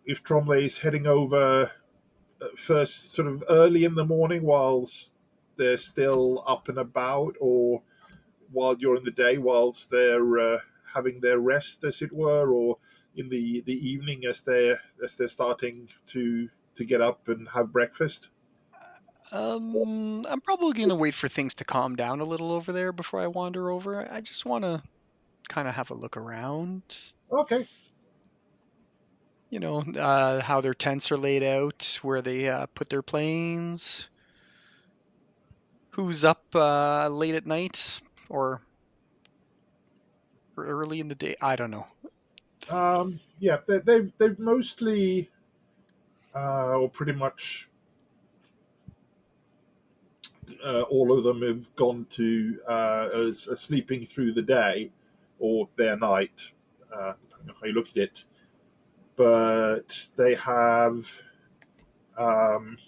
Tromley is heading over first, sort of early in the morning, whilst they're still up and about, or while during the day, whilst they're having their rest, as it were, or in the evening as they're starting to get up and have breakfast? I'm probably gonna wait for things to calm down a little over there before I wander over. I just want to kind of have a look around. Okay. How their tents are laid out, where they put their planes, who's up late at night or early in the day. I don't know. Yeah, they've mostly, or pretty much, all of them have gone to as sleeping through the day or their night, depending on how you look at it. But they have, um,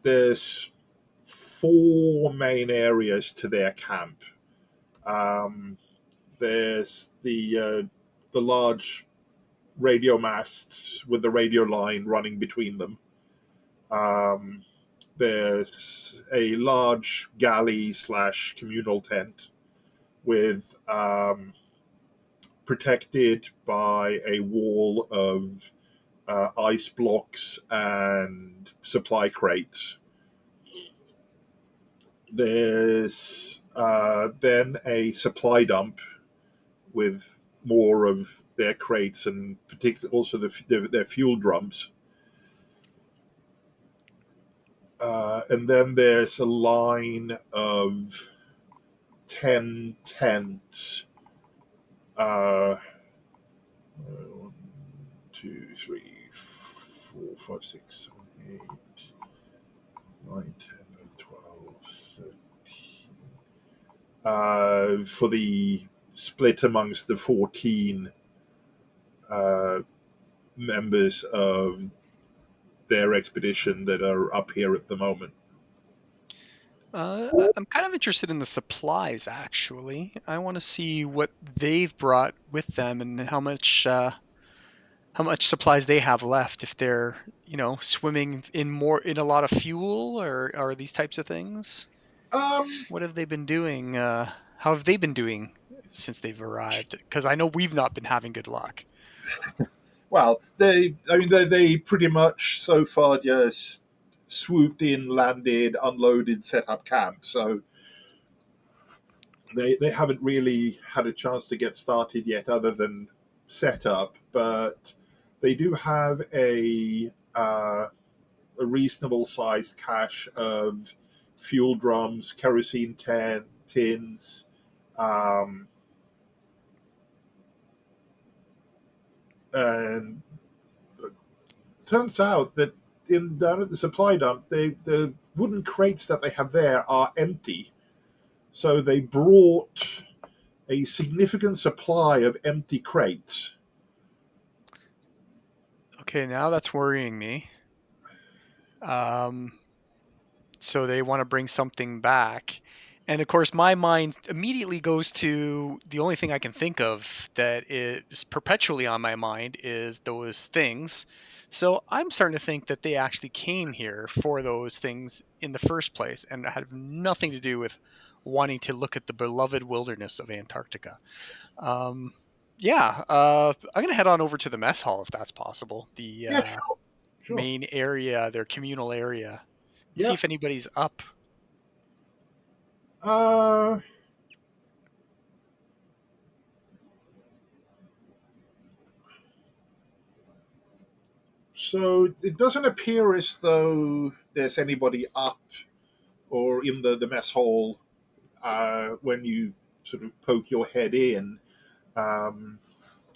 there's four main areas to their camp. Um, there's the large radio masts with the radio line running between them. Um, there's a large galley slash communal tent with, protected by a wall of ice blocks and supply crates. There's then a supply dump with more of their crates and particularly also their fuel drums. And then there's a line of 10 tents. 1, 2, 3, 4, 5, 6, 7, 8, 9, 10, 12, 13. For the split amongst the 14 uh, members of their expedition that are up here at the moment. I'm kind of interested in the supplies, actually. I want to see what they've brought with them and how much supplies they have left. If they're, swimming in a lot of fuel or these types of things. Um, What have they been doing? How have they been doing since they've arrived? Because I know we've not been having good luck. well, they pretty much so far just swooped in, landed, unloaded, set up camp. So they haven't really had a chance to get started yet, other than set up. But they do have a reasonable sized cache of fuel drums, kerosene tins. Um, and turns out that down at the supply dump, the wooden crates that they have there are empty. So they brought a significant supply of empty crates. Okay, now that's worrying me. So they want to bring something back. And of course, my mind immediately goes to the only thing I can think of that is perpetually on my mind is those things. So I'm starting to think that they actually came here for those things in the first place and had nothing to do with wanting to look at the beloved wilderness of Antarctica. Um, yeah, I'm going to head on over to the mess hall if that's possible. The Yeah, sure, sure. main area, their communal area. See Yeah. if anybody's up. Uh, so it doesn't appear as though there's anybody up or in the mess hall when you sort of poke your head in. Um,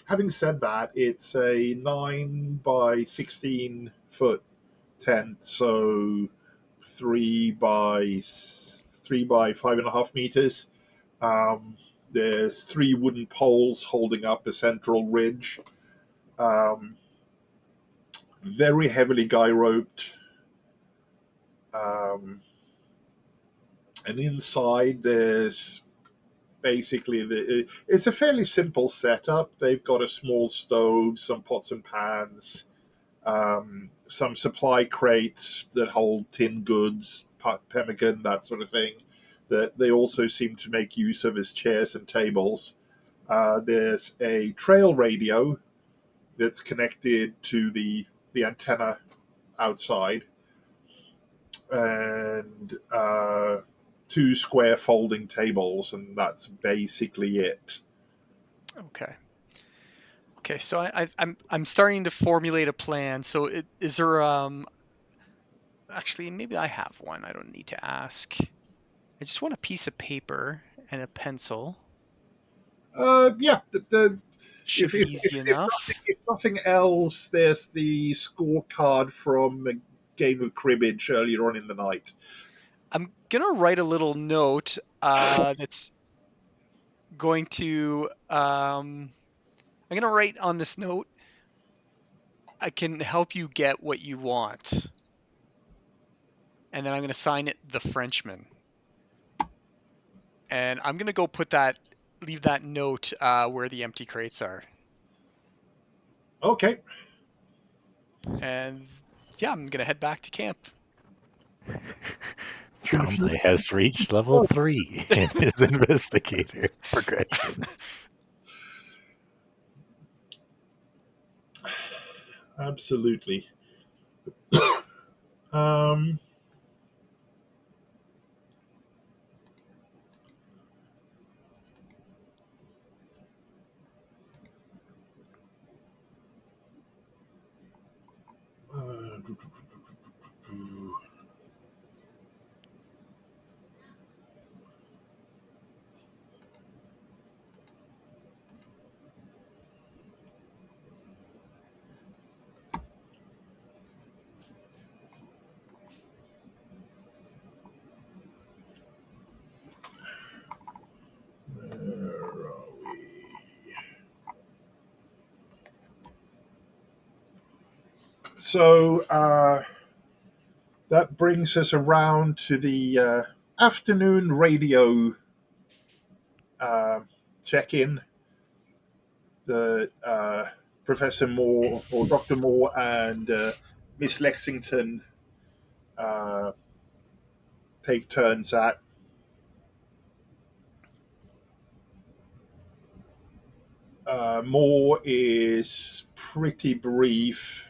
Having said that, it's a 9 by 16 foot tent, so 3 by 5.5 meters. Um, there's three wooden poles holding up a central ridge. Um, very heavily guy roped. Um, and inside there's basically it's a fairly simple setup. They've got a small stove, some pots and pans, some supply crates that hold tin goods, pemmican, that sort of thing. that they also seem to make use of as chairs and tables. There's a trail radio that's connected to the antenna outside, and two square folding tables, and that's basically it. Okay. Okay, so I'm starting to formulate a plan. So is there actually maybe I have one. I don't need to ask. I just want a piece of paper and a pencil. Yeah, Should be easy enough. if nothing else, there's the scorecard from a game of cribbage earlier on in the night. I'm gonna write a little note that's going to I'm gonna write on this note, I can help you get what you want. And then I'm gonna sign it the Frenchman. And I'm gonna go leave that note where the empty crates are. Okay. And yeah, I'm gonna head back to camp. Trombley has reached level 3 in his investigator progression. Absolutely. um, where are we? So that brings us around to the afternoon radio check-in. The Professor Moore or Dr. Moore and Miss Lexington uh, take turns at. Moore is pretty brief.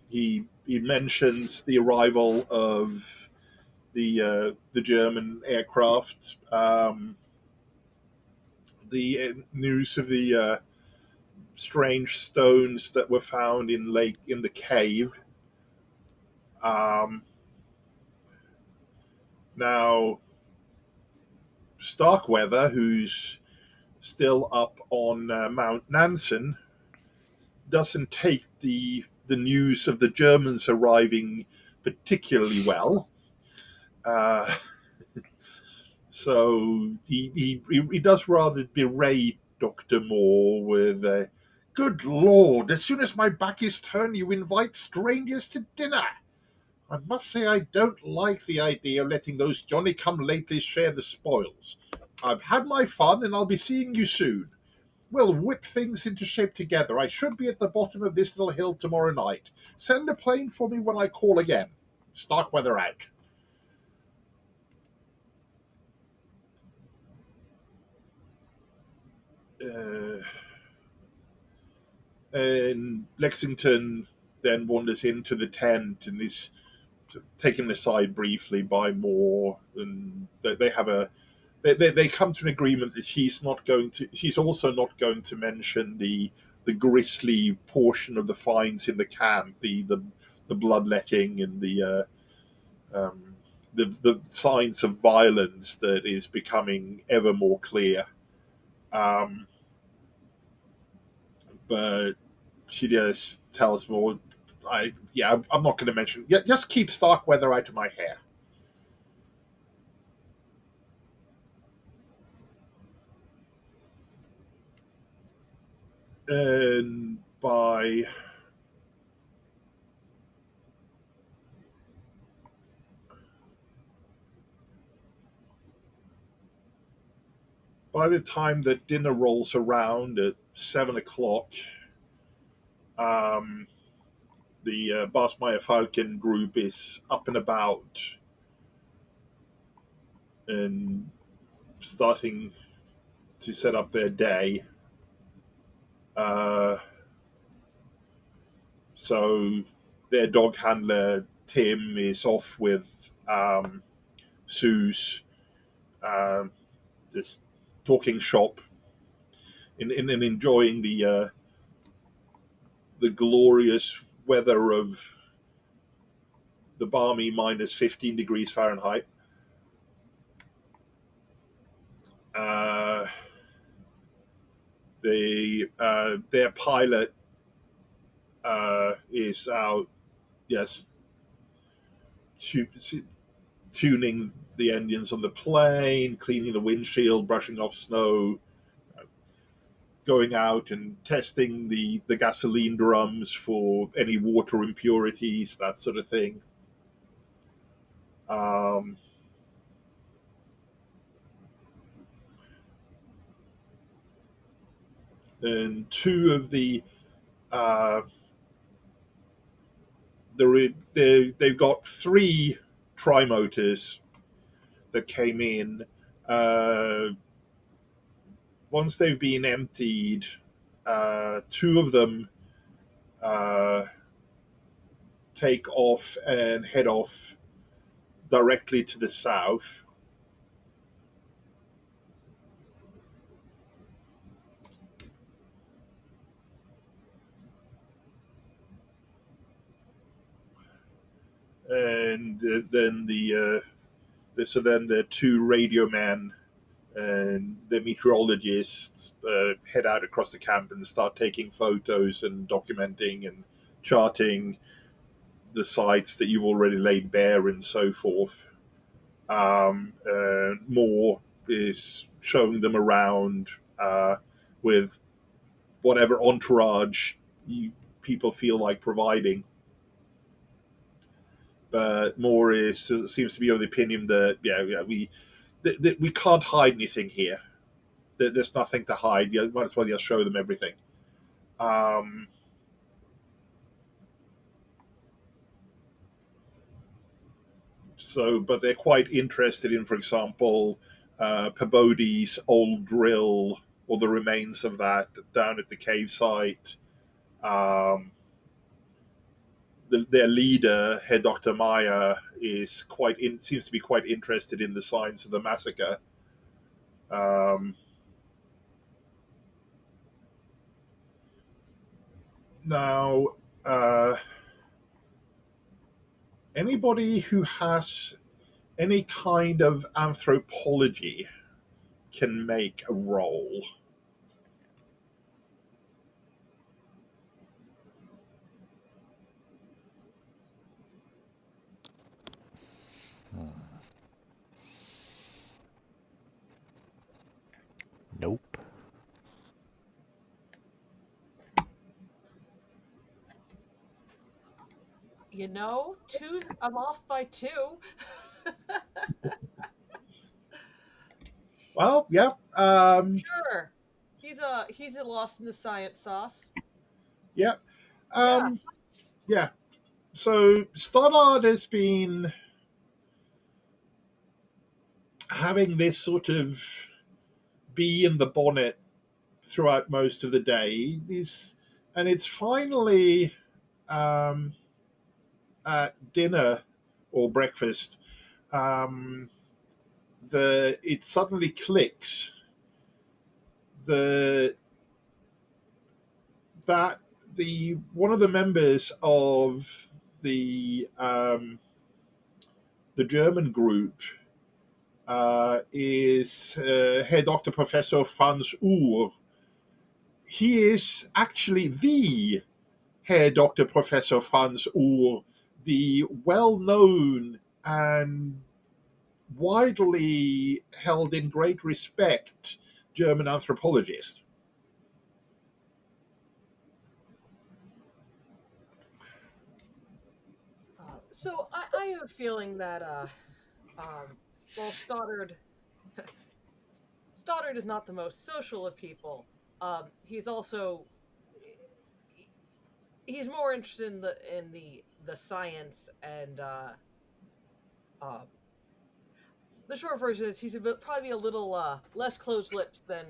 He mentions the arrival of the German aircraft, the news of the strange stones that were found in the cave. Um, Now Starkweather, who's still up on Mount Nansen, doesn't take the news of the Germans arriving particularly well. Uh, so he does rather berate Dr. Moore with, "Good Lord, as soon as my back is turned, you invite strangers to dinner. I must say I don't like the idea of letting those Johnny come latelys share the spoils. I've had my fun and I'll be seeing you soon. We'll whip things into shape together. I should be at the bottom of this little hill tomorrow night. Send a plane for me when I call again. Starkweather out." Uh, and Lexington then wanders into the tent and is taken aside briefly by Moore, and they have a they come to an agreement that she's also not going to mention the grisly portion of the finds in the camp, the bloodletting and the signs of violence that is becoming ever more clear. Um, but she just tells Moore, I'm not going to mention. Yeah, just keep Starkweather out of my hair." And by the time that dinner rolls around at 7 o'clock, um, the Barsmeyer Falcon group is up and about and starting to set up their day. Uh, so their dog handler Tim is off with Sue's, um, just talking shop and enjoying the glorious weather of the balmy minus 15 degrees Fahrenheit. Uh, their pilot is out, yes, tu- tuning the engines on the plane, cleaning the windshield, brushing off snow, going out and testing the gasoline drums for any water impurities, that sort of thing. Um, and two of uh, they've got three trimotors that came in. Uh, Once they've been emptied, two of them uh, take off and head off directly to the south. And then then the two radio men and the meteorologists head out across the camp and start taking photos and documenting and charting the sites that you've already laid bare and so forth. More is showing them around with whatever entourage people feel like providing. But more is seems to be of the opinion that we can't hide anything here. There's nothing to hide. You might as well just show them everything. Um, but they're quite interested in, for example, Peabody's old drill or the remains of that down at the cave site. Um, their leader, Herr Dr. Meyer, seems to be quite interested in the signs of the massacre. Um, Now, uh, anybody who has any kind of anthropology can make a roll. Nope. I'm off by two. Well, yeah, Sure. He's a lost in the science sauce. yeah, Yeah. yeah. So Stoddard has been having this sort of bee in the bonnet throughout most of the day. And it's finally um, at dinner or breakfast um, it suddenly clicks the that the one of the members of the German group is Herr Dr. Professor Franz Uhr. He is actually the Herr Dr. Professor Franz Uhr, the well-known and widely held in great respect German anthropologist. I have a feeling that well, Stoddard is not the most social of people. He's also he's more interested in the science and uh, the short version is he's probably a little less closed lips than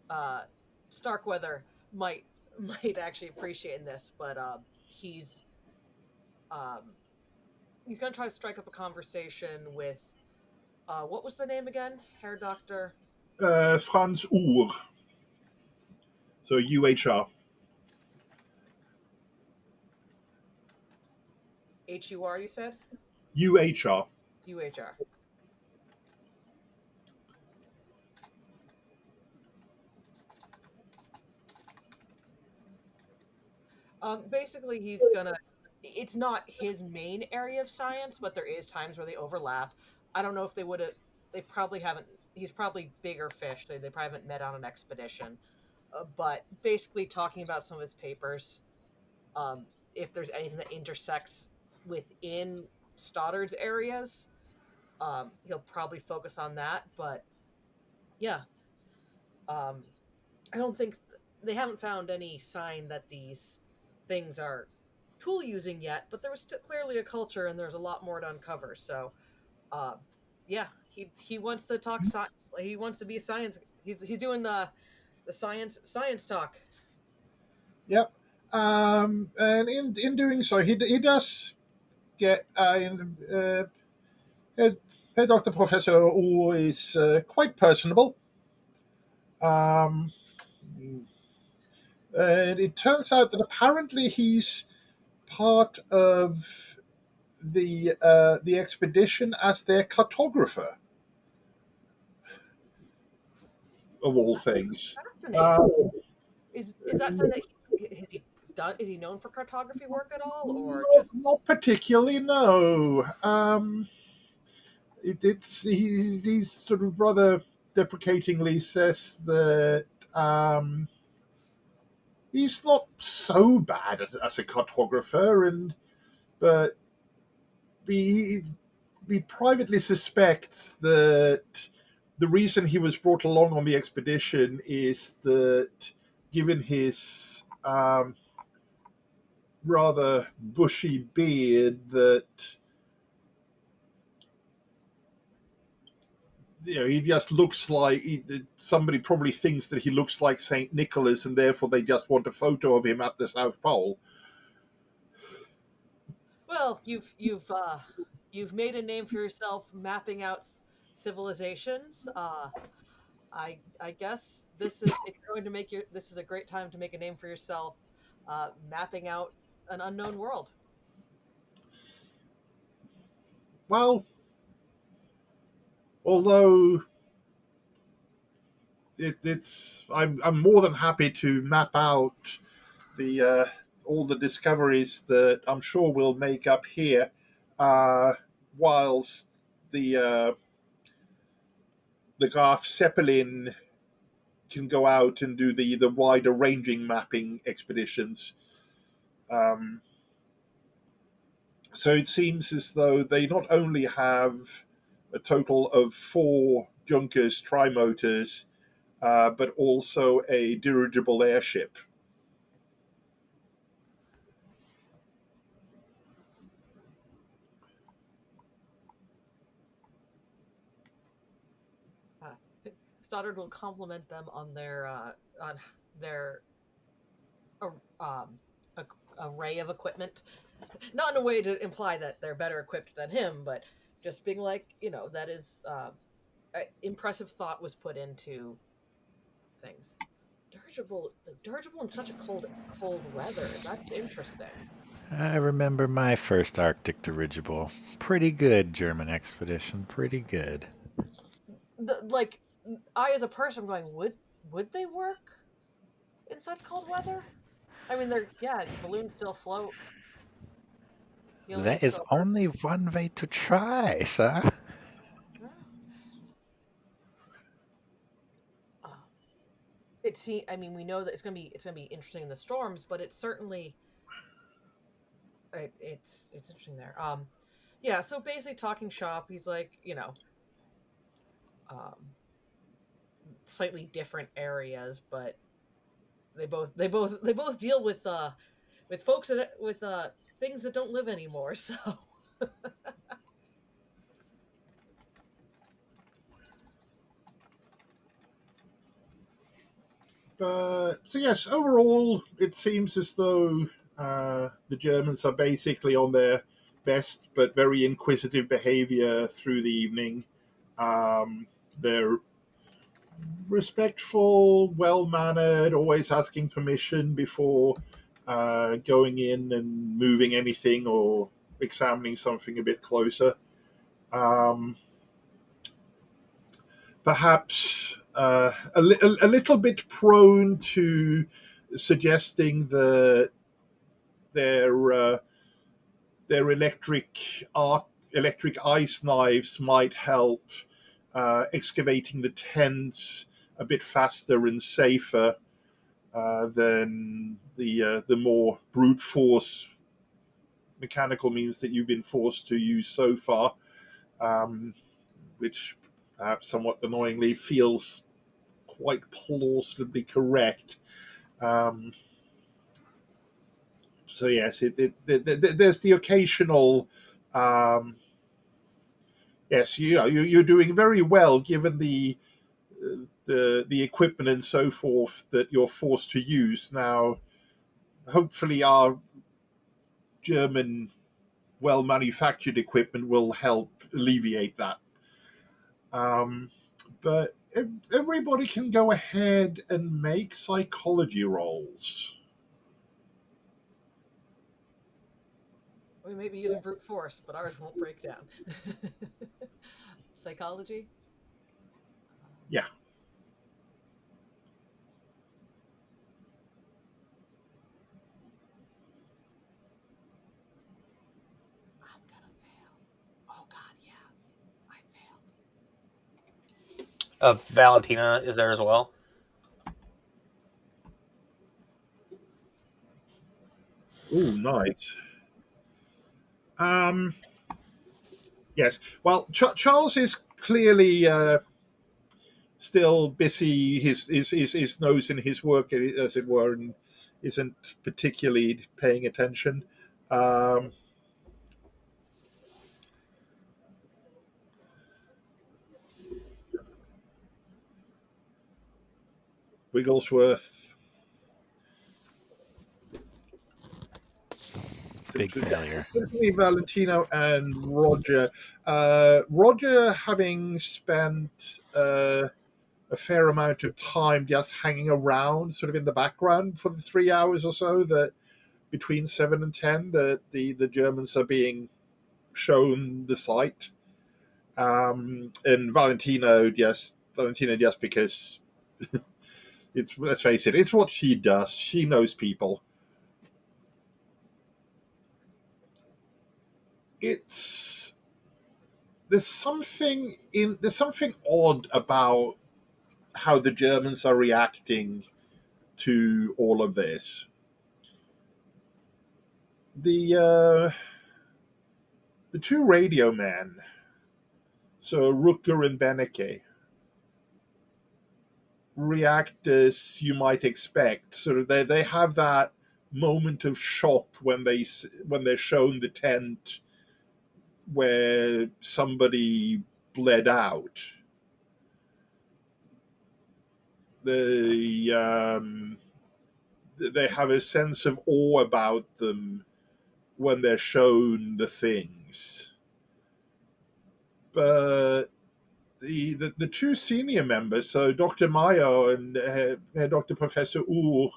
uh, Starkweather might might actually appreciate in this, but um, he's gonna try to strike up a conversation with what was the name again? Hair Doctor Franz Uhr, so UHR. HUR. You said UHR. UHR. Basically, he's gonna. It's not his main area of science, but there is times where they overlap. I don't know if they would have. They probably haven't. He's probably bigger fish. They probably haven't met on an expedition. But basically, talking about some of his papers. Um, if there's anything that intersects within Stoddard's areas, he'll probably focus on that. But yeah, um, I don't think they haven't found any sign that these things are tool using yet, but there was clearly a culture and there's a lot more to uncover. So, uh, yeah, he wants to talk he wants to be a science. He's doing the science talk. Yep. And in doing so, he does get head, head Doctor Professor Uhr is quite personable. Um, and it turns out that apparently he's part of the expedition as their cartographer of all things. Fascinating. Uh, Is that something that has he done? Is he known for cartography work at all, or not, just not particularly, no. He's sort of rather deprecatingly says that he's not so bad as a cartographer, and but he, he privately suspects that the reason he was brought along on the expedition is that, given his rather bushy beard, that he just looks like somebody probably thinks that he looks like Saint Nicholas, and therefore they just want a photo of him at the South Pole. well, you've made a name for yourself mapping out civilizations. I guess this is if you're going to make your this is a great time to make a name for yourself, mapping out an unknown world. Well, although I'm more than happy to map out the all the discoveries that I'm sure we'll make up here, uh, whilst the Graf Zeppelin can go out and do the wider ranging mapping expeditions. Um, so it seems as though they not only have a total of 4 Junkers trimotors, but also a dirigible airship. Uh, Stoddard will compliment them on their uh, um, array of equipment, not in a way to imply that they're better equipped than him, but just being like, that is impressive thought was put into things. The dirigible in such a cold weather. That's interesting. I remember my first Arctic dirigible. Pretty good German expedition. Pretty good. Like I, as a person, am going, would they work in such cold weather? I mean, they're yeah, balloons still float, helium There is still only works. one way to try, sir. Yeah. Uh, I mean, we know that it's gonna be interesting in the storms, but it's certainly it's interesting there. Yeah. So basically, talking shop, he's like, um, slightly different areas, but they both deal with with folks that with things that don't live anymore. So But so yes, overall, it seems as though the Germans are basically on their best but very inquisitive behavior through the evening. They're respectful, well mannered, always asking permission before going in and moving anything or examining something a bit closer. Um, Perhaps a little bit prone to suggesting that their their electric ice knives might help excavating the tents a bit faster and safer than the more brute force mechanical means that you've been forced to use so far, which perhaps somewhat annoyingly feels quite plausibly correct. Um, so yes, there's the occasional. Yes, you're doing very well given the equipment and so forth that you're forced to use now. Hopefully, our German well manufactured equipment will help alleviate that. Um, but everybody can go ahead and make psychology rolls. we may be using brute force, but ours won't break down. Psychology. Yeah. I'm gonna fail. Oh God, yeah, I failed. Valentina is there as well. Oh, nice. Um, yes. Well, Charles is clearly still busy, his nose in his work, as it were, and isn't particularly paying attention. Um, Wigglesworth. Big failure. Simply Valentino and Roger. Roger, having spent a fair amount of time just hanging around, sort of in the background for the 3 hours or so that between 7 and 10, that the Germans are being shown the site. And Valentina just because it's, let's face it, it's what she does. She knows people. It's there's something odd about how the Germans are reacting to all of this. The two radio men, so Rooker and Beneke, react as you might expect. Sort of they have that moment of shock when they're shown the tent where somebody bled out. They they have a sense of awe about them when they're shown the things. But the two senior members, so Dr. Mayo and Dr. Professor Uhr,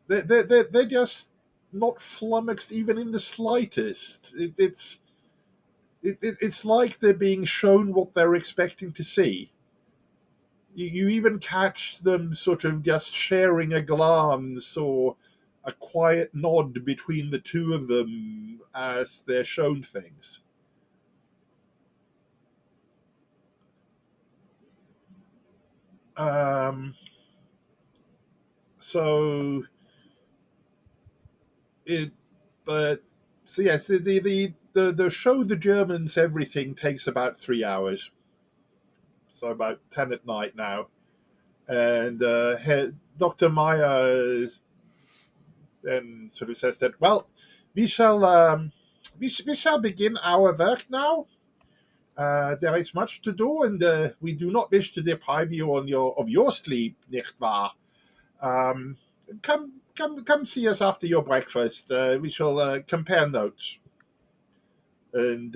they're just not flummoxed even in the slightest. It's like they're being shown what they're expecting to see. You even catch them sort of just sharing a glance or a quiet nod between the two of them as they're shown things. Um, so it, but so yes, the show the Germans everything takes about 3 hours. So about 10 at night now, and Dr. Meyer then sort of says that, well, we shall we shall begin our work now. There is much to do, and we do not wish to deprive you on your sleep, nicht wahr? Um, come see us after your breakfast. We shall compare notes. And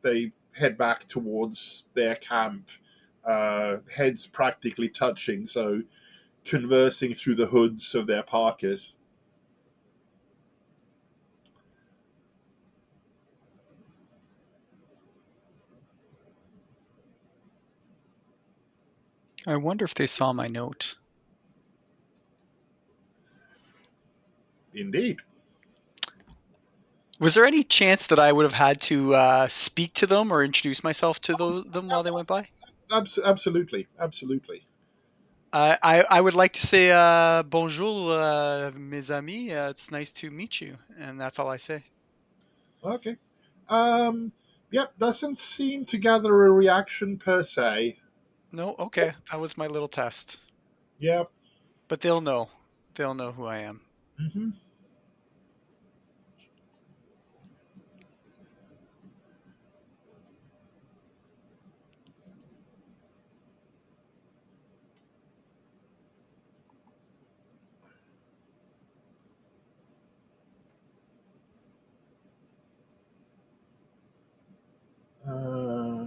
they head back towards their camp, heads practically touching, so conversing through the hoods of their parkas. I wonder if they saw my note. Indeed. Was there any chance that I would have had to speak to them or introduce myself to them while they went by? Absolutely. Absolutely. I would like to say bonjour, mes amis. It's nice to meet you, and that's all I say. Okay. Yep, doesn't seem to gather a reaction per se. No, okay, that was my little test. Yep. But they'll know. They'll know who I am. Mm-hmm. Uh,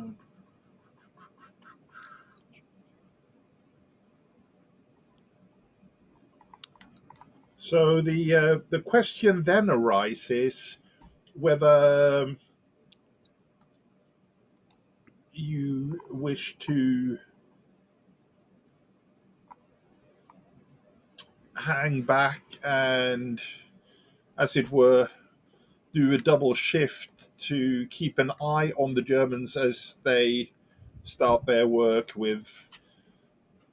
so the question then arises whether you wish to hang back and, as it were, do a double shift to keep an eye on the Germans as they start their work with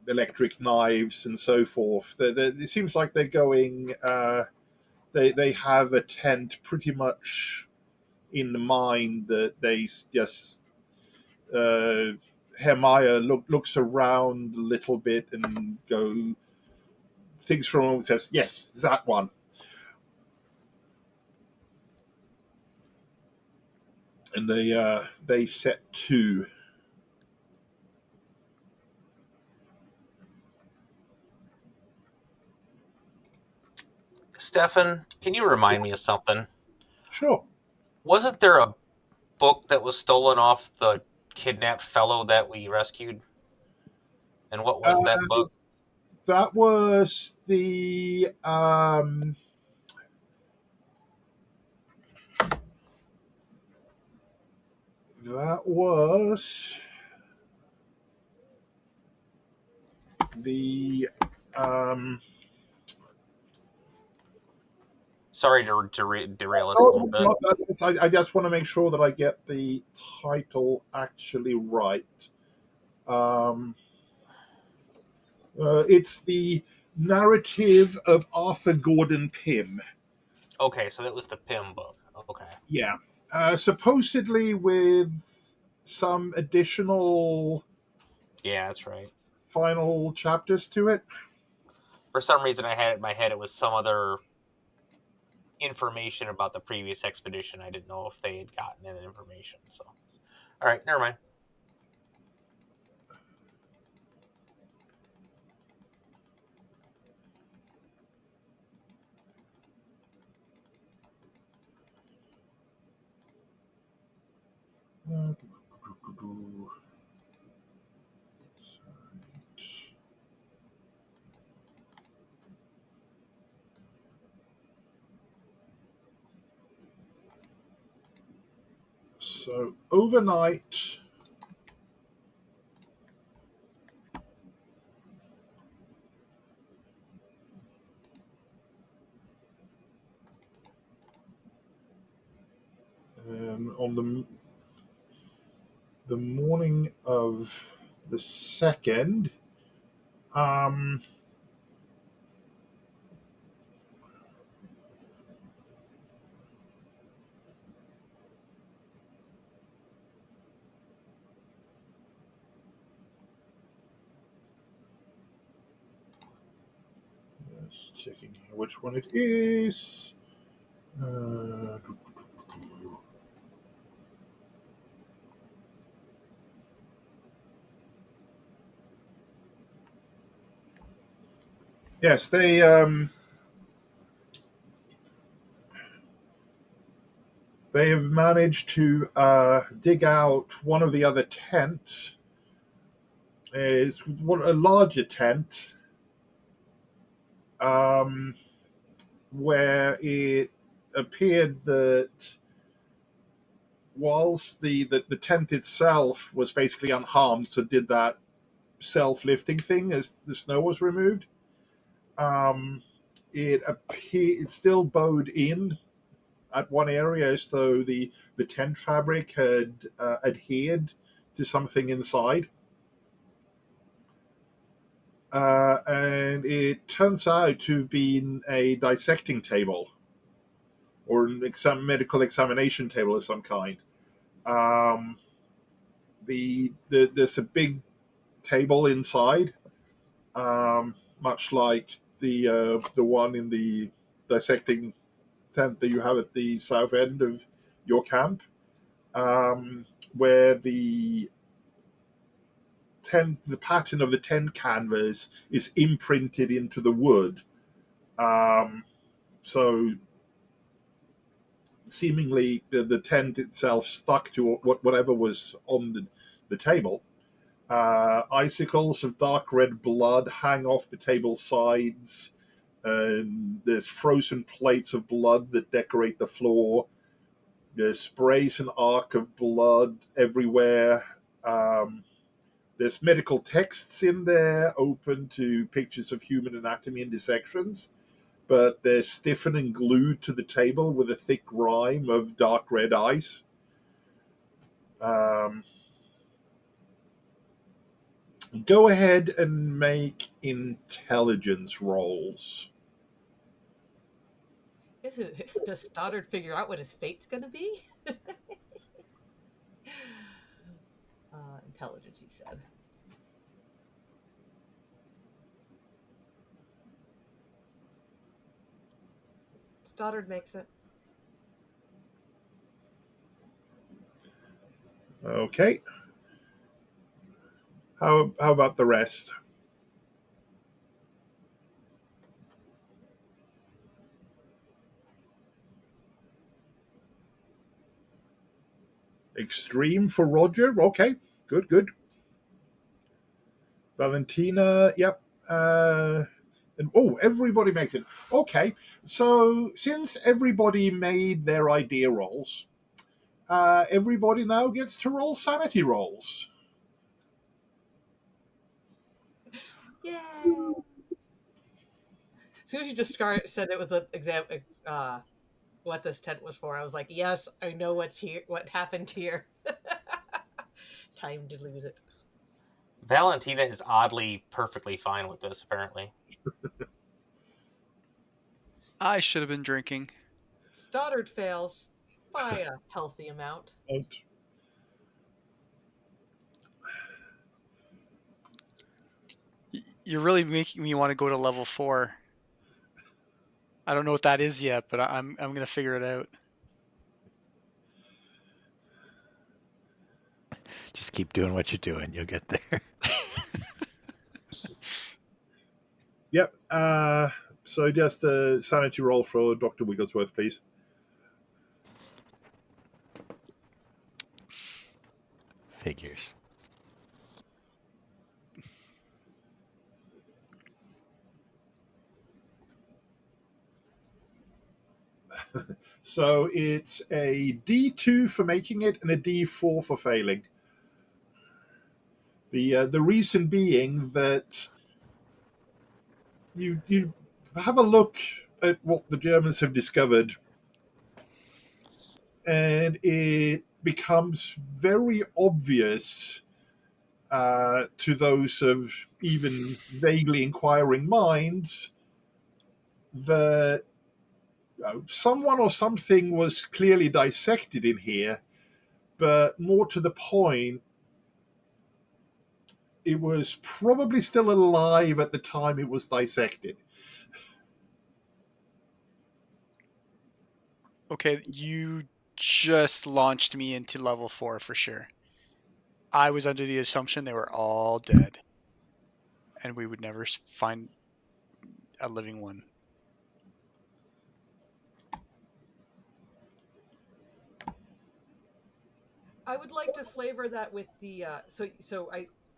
electric knives and so forth. It seems like they're going. They have a tent pretty much in mind that they just. Herr Meyer looks around a little bit and thinks for a moment, says, "Yes, that one." And they set to. Stefan, can you remind me of something? Sure. Wasn't there a book that was stolen off the kidnapped fellow that we rescued? And what was Uh, that book? that was the that was the um Sorry to derail us a little no, bit. not that. I just want to make sure that I get the title actually right. Um, it's the narrative of Arthur Gordon Pym. Okay, so that was the Pym book. Okay. Yeah, supposedly with some additional Yeah, that's right. final chapters to it. For some reason, I had it in my head it was some other information about the previous expedition. I didn't know if they had gotten that information. So, all right, never mind. So overnight, on the morning of the second, um, checking here which one it is. Yes, they have managed to dig out one of the other tents. It's a larger tent, where it appeared that whilst the tent itself was basically unharmed, so did that self-lifting thing as the snow was removed, um, it still bowed in at one area as though the tent fabric had adhered to something inside. And it turns out to have been a dissecting table or an medical examination table of some kind. Um, there's a big table inside, much like the one in the dissecting tent that you have at the south end of your camp, where the pattern of the tent canvas is imprinted into the wood. So seemingly the tent itself stuck to whatever was on the table. Icicles of dark red blood hang off the table sides, and there's frozen plates of blood that decorate the floor. There's sprays and arc of blood everywhere. There's medical texts in there open to pictures of human anatomy and dissections, but they're stiffened and glued to the table with a thick rime of dark red ice. Go ahead and make intelligence rolls. Does Stoddard figure out what his fate's going to be? Intelligence, he said. Stoddard makes it. Okay. How about the rest? Extreme for Roger. Okay, good. Valentina, yep. And everybody makes it. Okay, so since everybody made their idea rolls, everybody now gets to roll sanity rolls. Yay! As soon as you just said it was an exam, what this tent was for, I was like, yes, I know what's here, what happened here. Time to lose it. Valentina is oddly perfectly fine with this, apparently. I should have been drinking. Stoddard fails by a healthy amount. You're really making me want to go to level 4. I don't know what that is yet, but I'm gonna figure it out. Just keep doing what you're doing. You'll get there. Yep. So just a sanity roll for Dr. Wigglesworth, please. Figures. So it's a D2 for making it and a D4 for failing. The reason being that you have a look at what the Germans have discovered, and it becomes very obvious to those of even vaguely inquiring minds that someone or something was clearly dissected in here, but more to the point, it was probably still alive at the time it was dissected. Okay, you just launched me into level 4 for sure. I was under the assumption they were all dead, and we would never find a living one. I would like to flavor that with the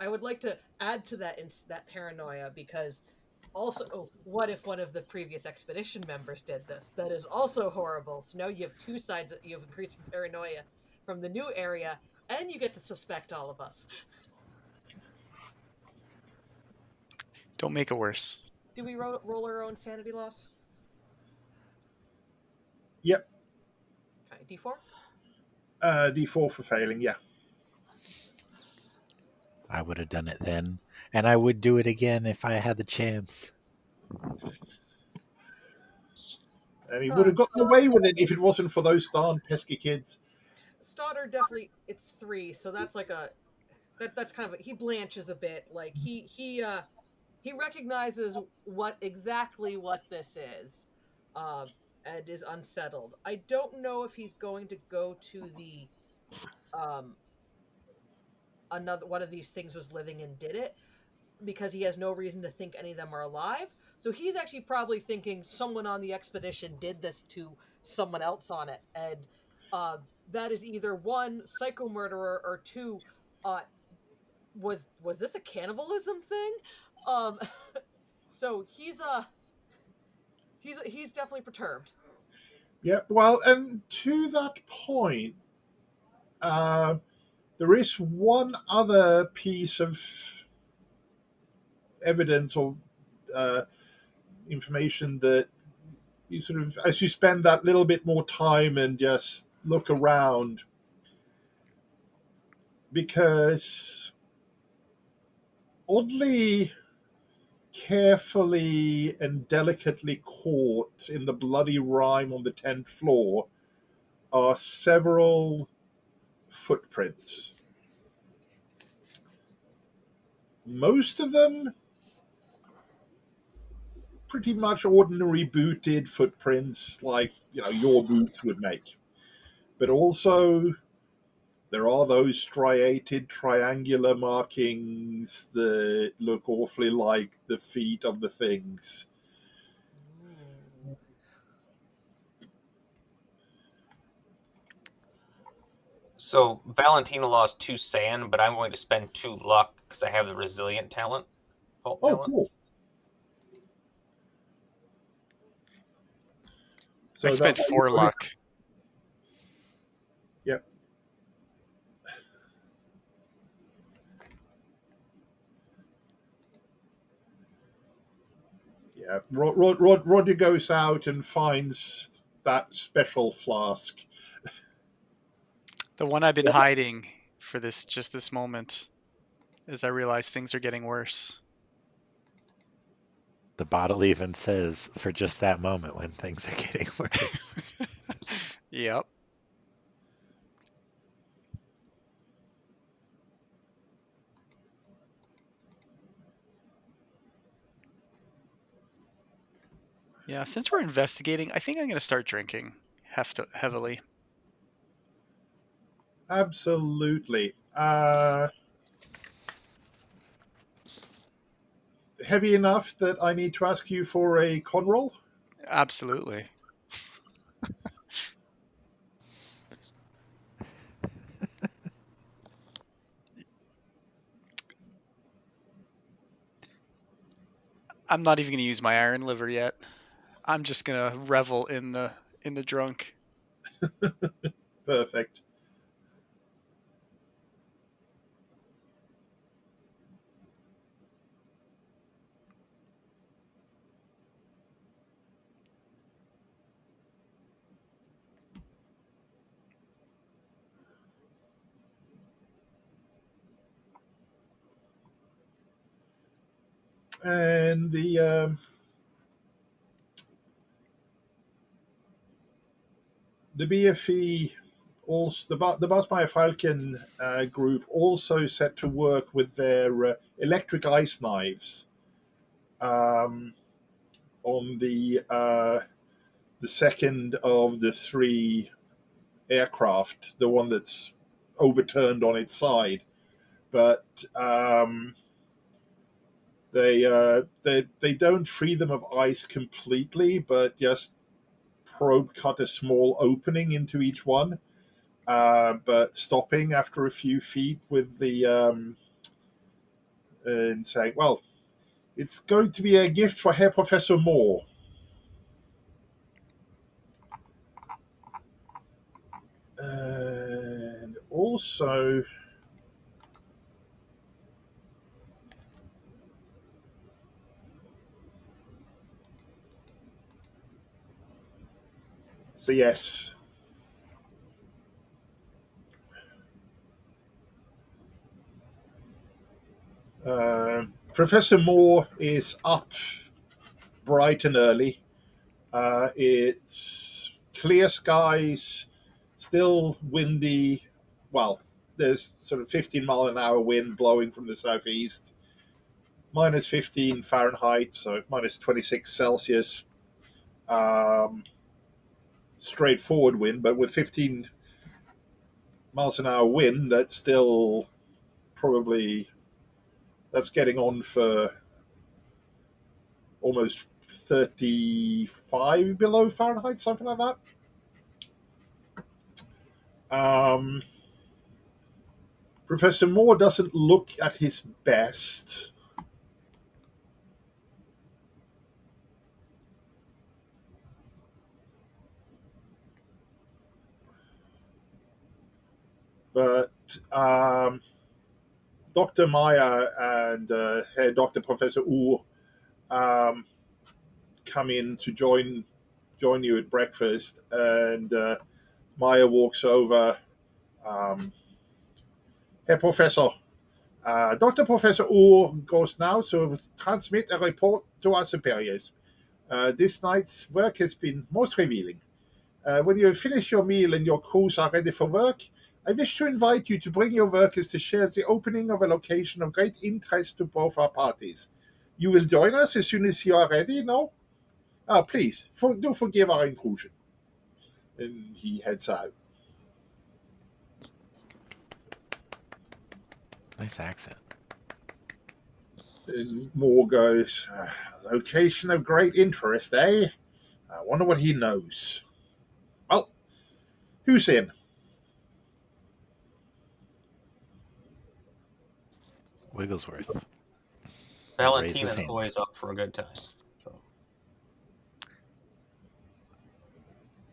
I would like to add to that paranoia, because also, oh, what if one of the previous expedition members did this? That is also horrible. So now you have two sides. You have increasing paranoia from the new area, and you get to suspect all of us. Don't make it worse. Do we roll our own sanity loss? Yep. Okay, D4. D4 for failing. Yeah. I would have done it then, and I would do it again if I had the chance. And he would have gotten away with it if it wasn't for those darn pesky kids. Stoddard definitely, it's 3, so that's like a that's kind of he blanches a bit, like he recognizes what this is, and is unsettled. I don't know if he's going to go to the um another one of these things was living and did it, because he has no reason to think any of them are alive. So he's actually probably thinking someone on the expedition did this to someone else on it, and that is either one, psycho murderer, or two, uh was this a cannibalism thing? Um so he's definitely perturbed. Yeah. Well, and to that point, uh, there is one other piece of evidence or uh, information that you sort of, as you spend that little bit more time and just look around, because oddly carefully and delicately caught in the bloody rime on the 10th floor are several footprints. Most of them pretty much ordinary booted footprints like, your boots would make. But also there are those striated triangular markings that look awfully like the feet of the things. Ooh. So Valentina lost 2 sand, but I'm going to spend 2 luck because I have the resilient talent, pulp Oh, talent. cool. I So that spent way you 4 would have, luck. yeah. Yeah, Roger goes out and finds that special flask. The one I've been hiding for this moment, as I realize things are getting worse. The bottle even says, for just that moment when things are getting worse. Yep. Yeah, since we're investigating, I think I'm going to start drinking heavily. Absolutely. Heavy enough that I need to ask you for a con roll? Absolutely. I'm not even going to use my iron liver yet. I'm just going to revel in the drunk. Perfect. And the BFE, also the Basmeier Falcon group, also set to work with their electric ice knives um, on the the second of the three aircraft, the one that's overturned on its side. But they don't free them of ice completely, but just probe cut a small opening into each one, but stopping after a few feet with the and saying, "Well, it's going to be a gift for Herr Professor Moore." And also, so yes, Professor Moore is up bright and early. It's clear skies, still windy. Well, there's sort of 15-mile-an-hour wind blowing from the southeast, minus 15 Fahrenheit, so minus 26 Celsius. Um, Straightforward wind, but with 15 miles an hour wind, that's still probably that's getting on for almost 35 below Fahrenheit, something like that. Professor Moore doesn't look at his best. But Dr. Meyer and Dr. Professor Wu um, come in to join you at breakfast, and Meyer walks over. Um, Herr Professor, Dr. Professor Wu goes now to transmit a report to our superiors. This night's work has been most revealing. When you finish your meal and your crews are ready for work, I wish to invite you to bring your workers to share the opening of a location of great interest to both our parties. You will join us as soon as you are ready, no? Please, do forgive our intrusion. And he heads out. Nice accent. And Moore goes, location of great interest, eh? I wonder what he knows. Well, who's in? Wigglesworth. Raise his Valentina's hand. always up for a good time. So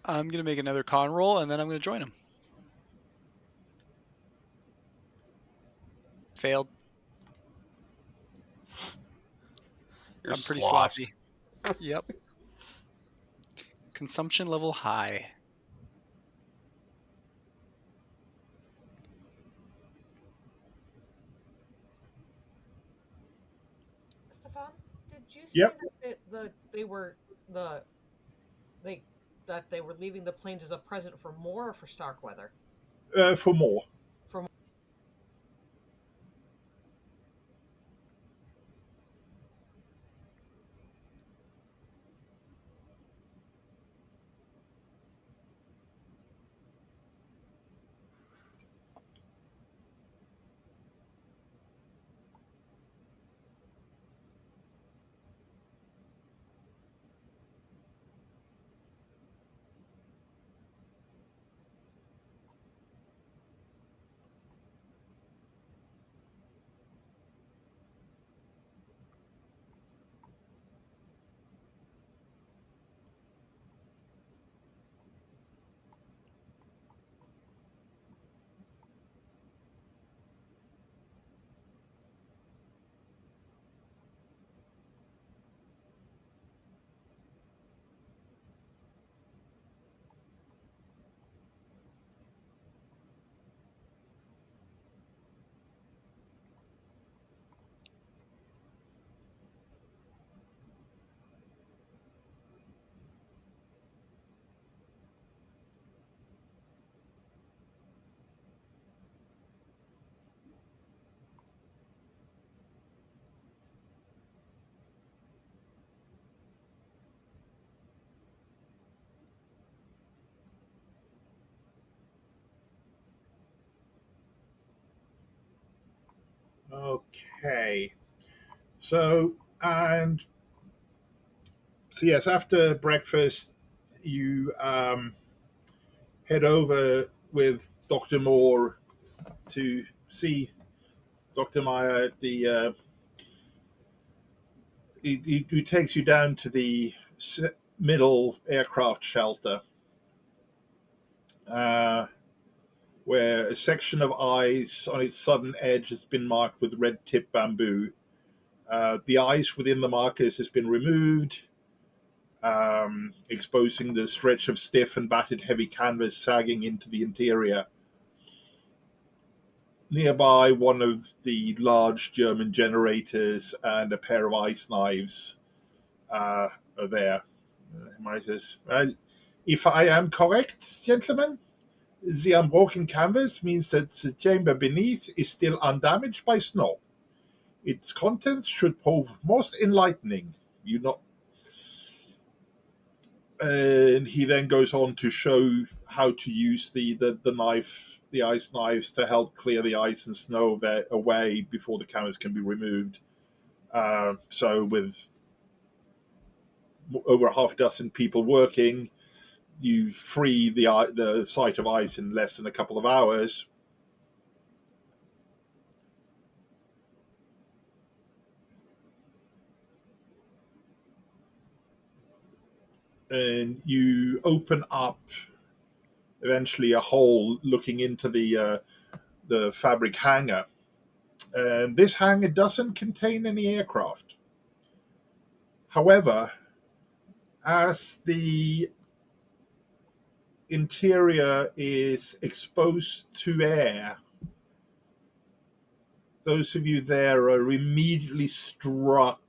I'm going to make another con roll, and then I'm going to join him. Failed. you're I'm pretty sloshed. sloppy. Yep. Consumption level high. Stefan, did you say Yep, that they were the they that they were leaving the plains as a present for Moore or for Starkweather? for more. For Okay. So, and so yes, after breakfast, you head over with Dr. Moore to see Dr. Meyer at the. He takes you down to the middle aircraft shelter, uh, where a section of ice on its southern edge has been marked with red tip bamboo. The ice within the markers has been removed, exposing the stretch of stiff and battered heavy canvas sagging into the interior. Nearby, one of the large German generators and a pair of ice knives are there. Says, well, if I am correct, gentlemen, the unbroken canvas means that the chamber beneath is still undamaged by snow. Its contents should prove most enlightening. You know, and he then goes on to show how to use the knife, the ice knives, to help clear the ice and snow away before the canvas can be removed. So with over half a dozen people working, you free the site of ice in less than a couple of hours. And you open up eventually a hole looking into the fabric hangar. And this hangar doesn't contain any aircraft. However, as the interior is exposed to air, those of you there are immediately struck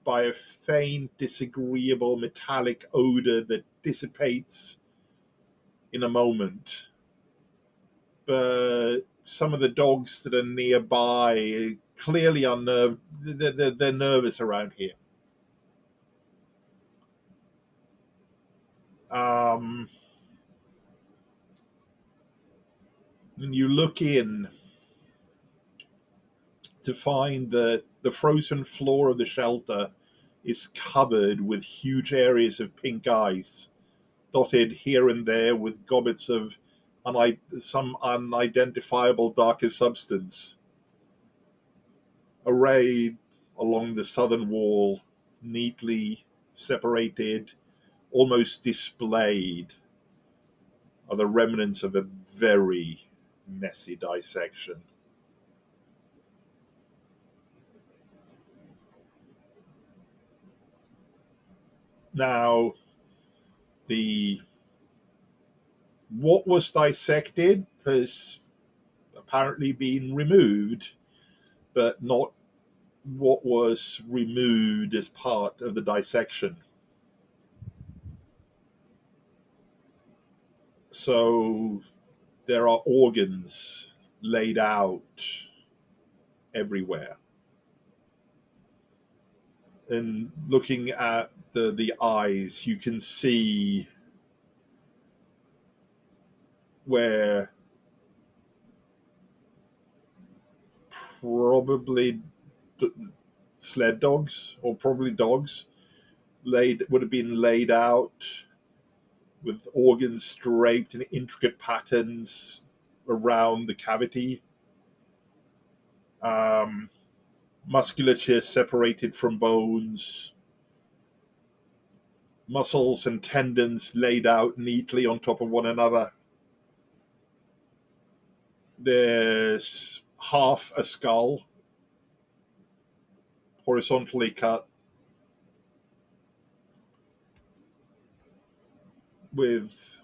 by a faint, disagreeable metallic odor that dissipates in a moment. But some of the dogs that are nearby are clearly unnerved. They're nervous around here. Um, and you look in to find that the frozen floor of the shelter is covered with huge areas of pink ice, dotted here and there with gobbets of some unidentifiable darker substance. Arrayed along the southern wall, neatly separated, almost displayed, are the remnants of a very messy dissection. Now, the what was dissected has apparently been removed, but not what was removed as part of the dissection. So there are organs laid out everywhere. And looking at the eyes, you can see where probably sled dogs, or probably dogs, would have been laid out with organs draped in intricate patterns around the cavity. Um, Musculature separated from bones, muscles and tendons laid out neatly on top of one another. There's half a skull, horizontally cut, with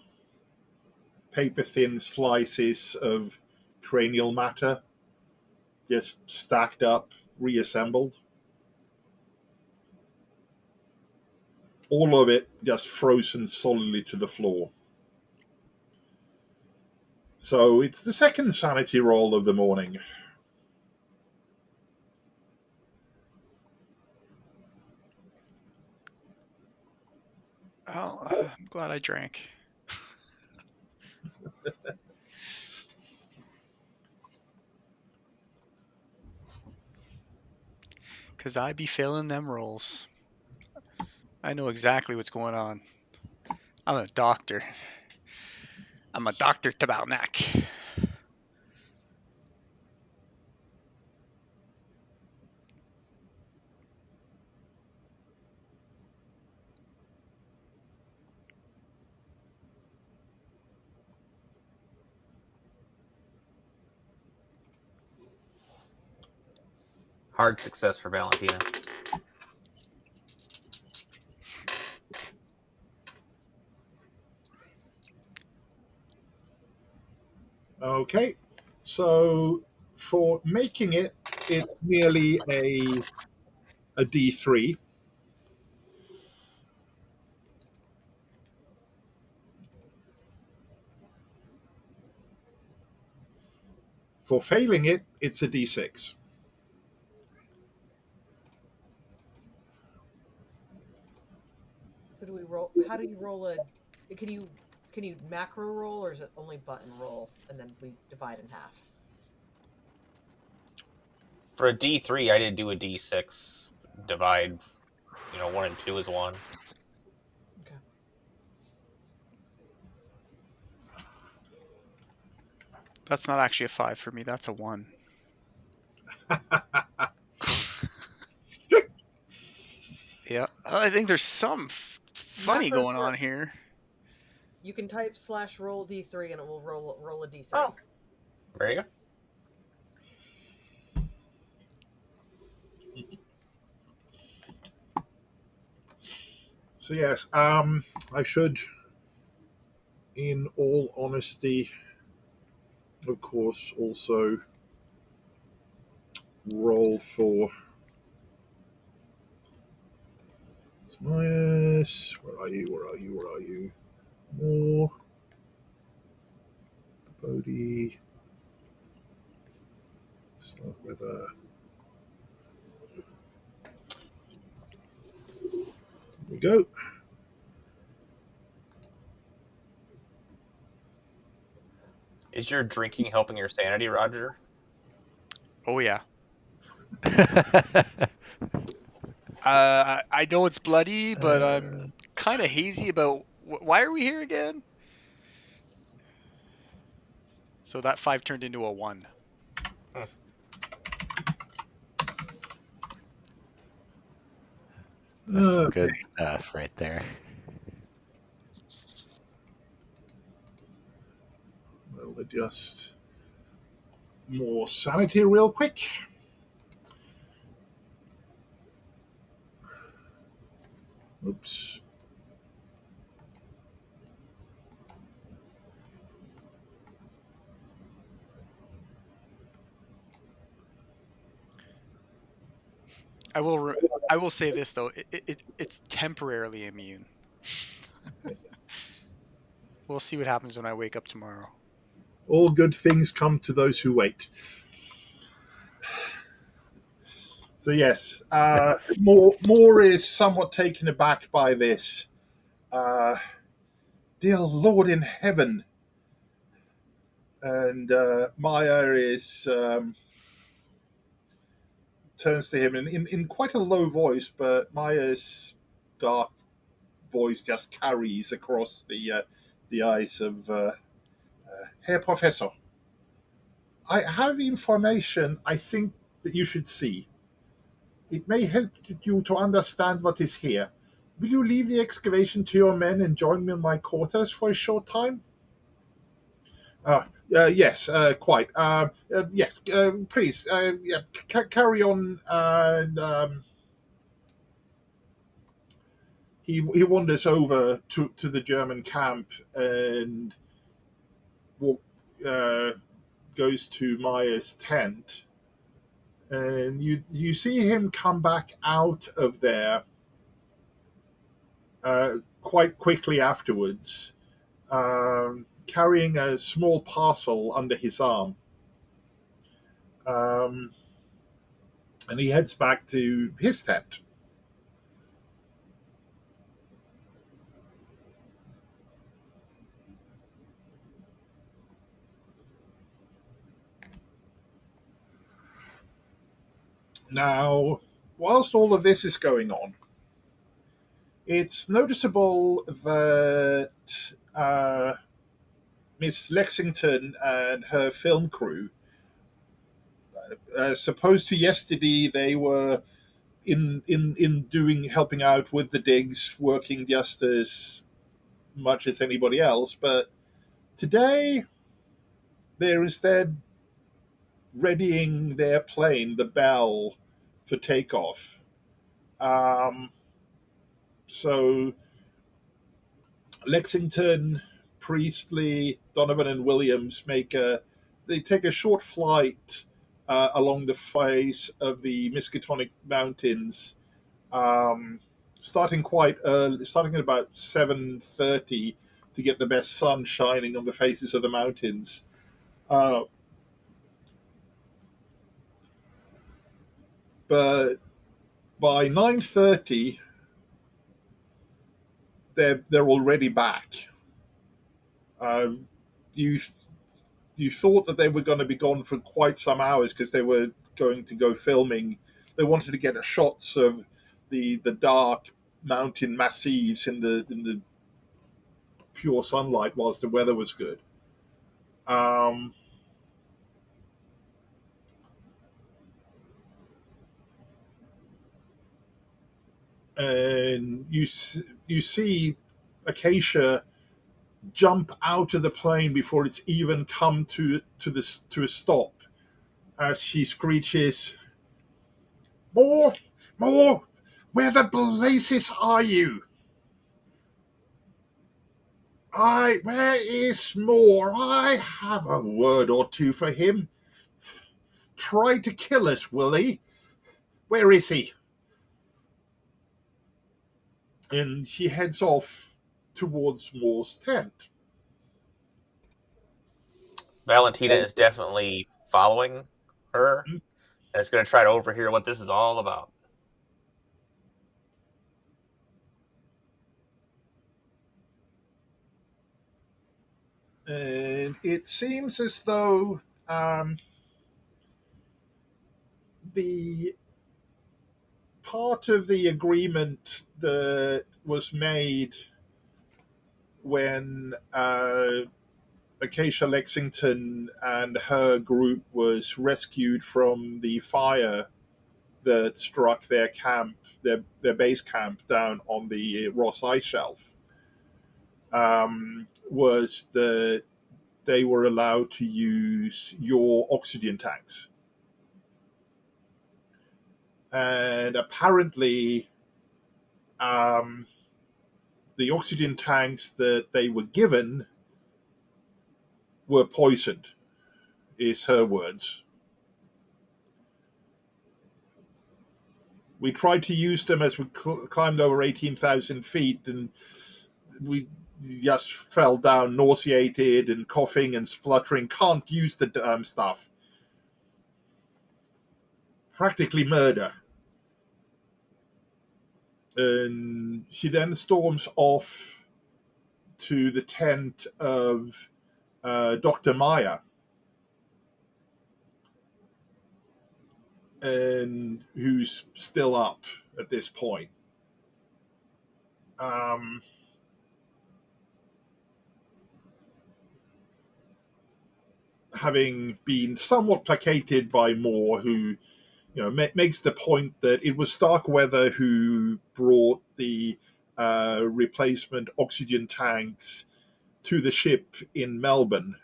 paper thin slices of cranial matter just stacked up, reassembled. All of it just frozen solidly to the floor. So it's the second sanity roll of the morning. Oh, I'm glad I drank. Because I be failing them rolls. I know exactly what's going on. I'm a doctor. I'm a Dr. Tabalnak. Hard success for Valentina. Okay, so for making it, it's merely a D3. For failing it, it's a D6. So do we roll? How do you roll a? Can you can you macro roll, or is it only button roll, and then we divide in half? For a D3, I did do a D6. Divide, 1 and 2 is 1. Okay. That's not actually a 5 for me. That's a 1. Yeah. I think there's some funny Macros going on work. here. You can type /roll D3 and it will roll a D3. Oh, there you go. So yes, I should, in all honesty, of course, also roll for Myers. Where are you? Where are you? Where are you? More Bodhi. Start with a. Here we go. Is your drinking helping your sanity, Roger? Oh, yeah. I know it's bloody, but I'm kind of hazy about why are we here again? So that 5 turned into a 1. That's some Okay, good stuff right there. we'll adjust more sanity real quick. Oops. I will say this though, it's temporarily immune. We'll see what happens when I wake up tomorrow. All good things come to those who wait. So yes, Moore is somewhat taken aback by this. Uh, Dear Lord in heaven, and Maya is turns to him in quite a low voice, but Maya's dark voice just carries across the eyes of Herr Professor. I have information I think that you should see. It may help you to understand what is here. Will you leave the excavation to your men and join me in my quarters for a short time? Yes, quite. Yes, please. Yeah, carry on. And he wanders over to the German camp and walk, uh, goes to Maya's tent. And you see him come back out of there quite quickly afterwards, carrying a small parcel under his arm. Um, and he heads back to his tent. Now, whilst all of this is going on, it's noticeable that Miss Lexington and her film crew, as opposed to yesterday, they were in doing helping out with the digs, working just as much as anybody else. But today, they're instead readying their plane, the Bell, for takeoff. Um, so Lexington, Priestley, Donovan, and Williams they take a short flight along the face of the Miskatonic Mountains, um, starting quite early, starting at about 7:30 to get the best sun shining on the faces of the mountains. Uh, but by 9:30, they're already back. Um, you you thought that they were going to be gone for quite some hours because they were going to go filming. They wanted to get shots of the dark mountain massifs in the pure sunlight whilst the weather was good. Um, and you see Acacia jump out of the plane before it's even come to a stop as she screeches, "More, more! Where the blazes are you? Where is Moore? I have a word or two for him. Tried to kill us, will he? Where is he?" And she heads off towards Moore's tent. Valentina is definitely following her and is going to try to overhear what this is all about. And it seems as though the part of the agreement that was made when Acacia Lexington and her group was rescued from the fire that struck their camp, their base camp down on the Ross Ice Shelf, was that they were allowed to use your oxygen tanks. And apparently, the oxygen tanks that they were given were poisoned, is her words. We tried to use them as we climbed over 18,000 feet, and we just fell down nauseated and coughing and spluttering. Can't use the damn stuff. Practically murder. And she then storms off to the tent of Dr. Maya, and who's still up at this point. Having been somewhat placated by Moore, who makes the point that it was Starkweather who brought the replacement oxygen tanks to the ship in Melbourne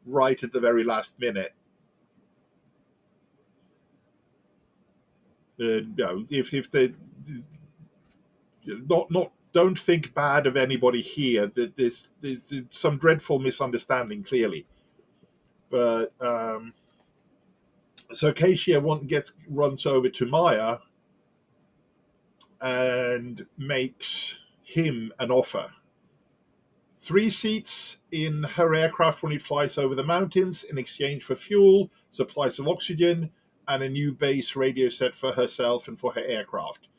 right at the very last minute. If they not don't think bad of anybody here, that there's some dreadful misunderstanding clearly, but so Acacia runs over to Maya and makes him an offer. 3 seats in her aircraft when it flies over the mountains in exchange for fuel, supplies of oxygen, and a new base radio set for herself and for her aircraft.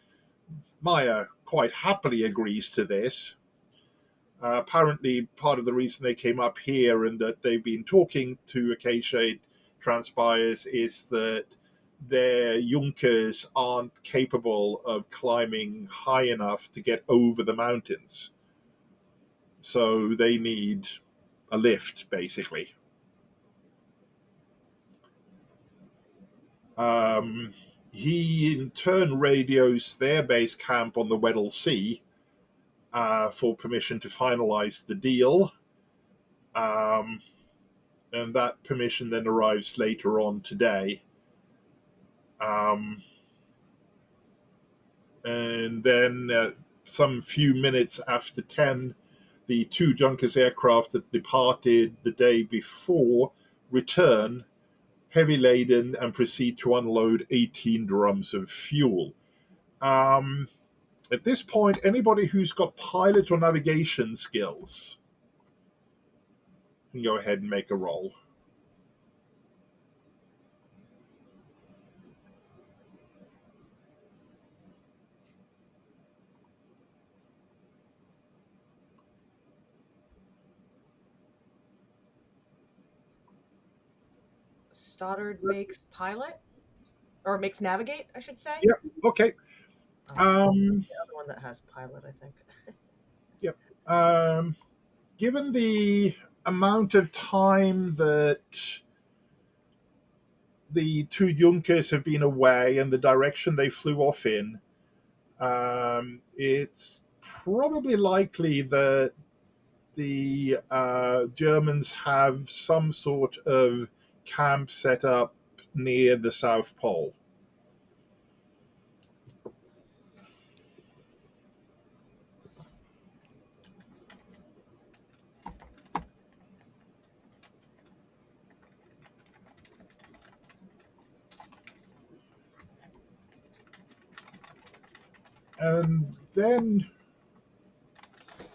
Maya quite happily agrees to this. Apparently, part of the reason they came up here and that they've been talking to Acacia, it transpires, is that their Junkers aren't capable of climbing high enough to get over the mountains. So they need a lift, basically. He in turn radios their base camp on the Weddell Sea for permission to finalize the deal. And that permission then arrives later on today. And then some few minutes after 10, the two Junkers aircraft that departed the day before return heavy laden and proceed to unload 18 drums of fuel. At this point, anybody who's got pilot or navigation skills can go ahead and make a roll. Stoddard makes pilot, or makes navigate, I should say. Yeah, okay. The Um, other one that has pilot, I think. yep. Given the amount of time that the two Junkers have been away and the direction they flew off in, it's probably likely that the Germans have some sort of camp set up near the South Pole. And then,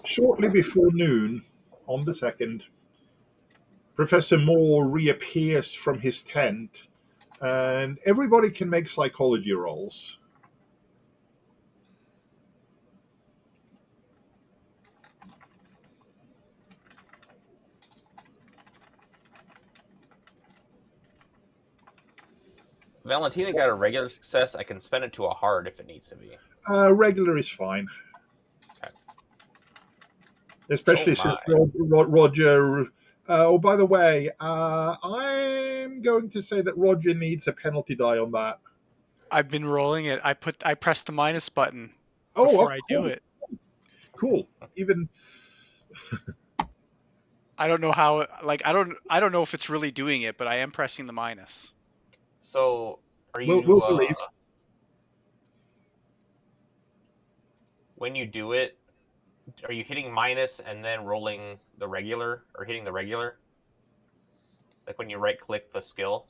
shortly before noon on the 2nd, Professor Moore reappears from his tent, and everybody can make psychology rolls. Valentina got a regular success. I can spend it to a hard if it needs to be. Regular is fine. Okay. Especially Oh since my. Roger. Oh, by the way, I'm going to say that Roger needs a penalty die on that. I've been rolling it. I pressed the minus button Oh, before I do cool. it. Cool. Even I don't know how. Like I don't know if it's really doing it, but I am pressing the minus. So, are we'll you believe. when you do it? Are you hitting minus and then rolling the regular, or hitting the regular? Like when you right click the skill?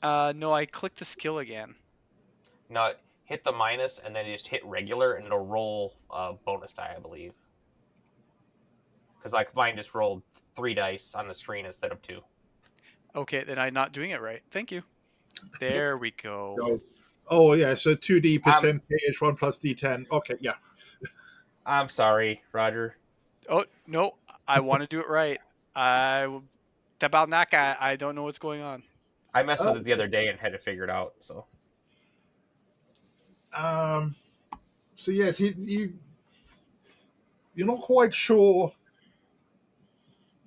No, I clicked the skill again. No, hit the minus and then just hit regular and it'll roll bonus die, I believe. Because like mine just rolled 3 dice on the screen instead of 2. Okay, then I'm not doing it right. Thank you. There we go. Oh, yeah, so 2D I'm percentage, 1 plus D10. Okay, yeah. I'm sorry, Roger. Oh no, I want to do it right. About that guy, I don't know what's going on. I messed with it the other day and had to figure it out. So Um, so, yes, you're not quite sure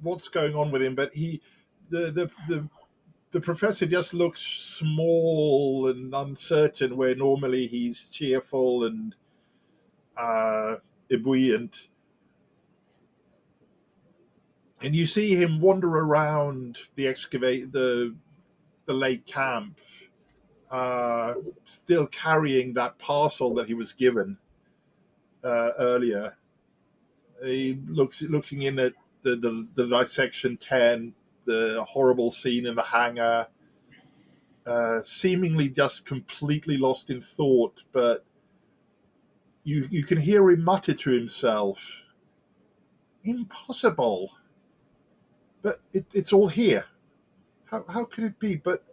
what's going on with him, but the professor just looks small and uncertain, where normally he's cheerful and ebullient. And you see him wander around the lake camp, still carrying that parcel that he was given earlier. He looking in at the dissection tent, the horrible scene in the hangar, seemingly just completely lost in thought, but you can hear him mutter to himself, "Impossible! But it's all here. How could it be? But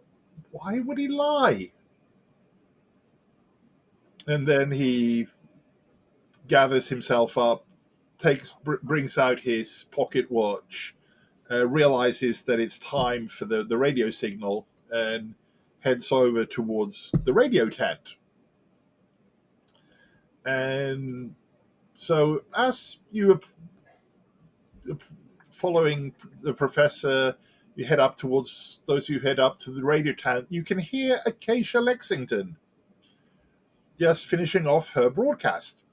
why would he lie?" And then he gathers himself up, brings out his pocket watch, realizes that it's time for the radio signal, and heads over towards the radio tent. And so, as you are following the professor, you head up towards those who head up to the radio tent. You can hear Acacia Lexington just finishing off her broadcast.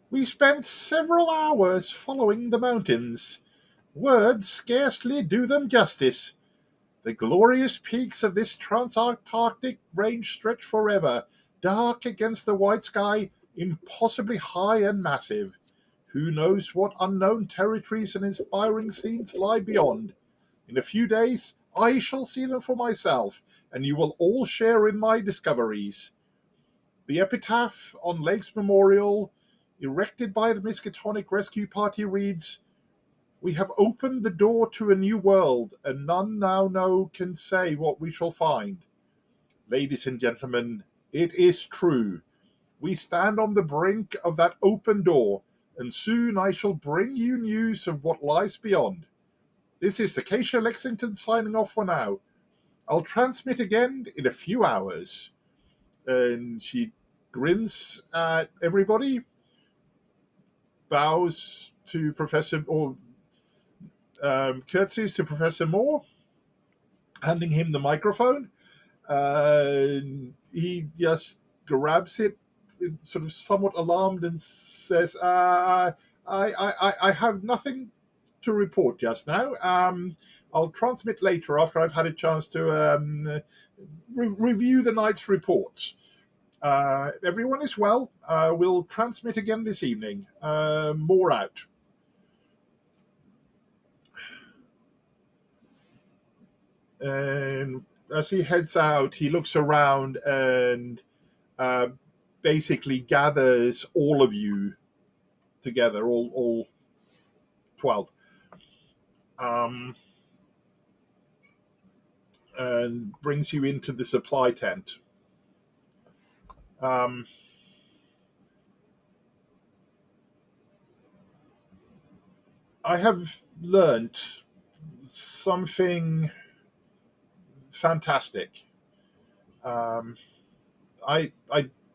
We spent several hours following the mountains. Words scarcely do them justice. The glorious peaks of this transantarctic range stretch forever, dark against the white sky, impossibly high and massive. Who knows what unknown territories and inspiring scenes lie beyond? In a few days, I shall see them for myself, and you will all share in my discoveries. The epitaph on Lake's Memorial, erected by the Miskatonic Rescue Party, reads, "We have opened the door to a new world, and none now know can say what we shall find." Ladies and gentlemen, it is true. We stand on the brink of that open door, and soon I shall bring you news of what lies beyond. This is Acacia Lexington signing off for now. I'll transmit again in a few hours. And she grins at everybody, bows to Professor, or curtsies to Professor Moore, handing him the microphone. He just grabs it, sort of somewhat alarmed, and says, I have nothing to report just now. I'll transmit later after I've had a chance to review the night's reports. Everyone is well. We'll transmit again this evening. More out. And as he heads out, he looks around and uh, basically gathers all of you together, all 12, and brings you into the supply tent. Um, I have learnt something fantastic. Um, I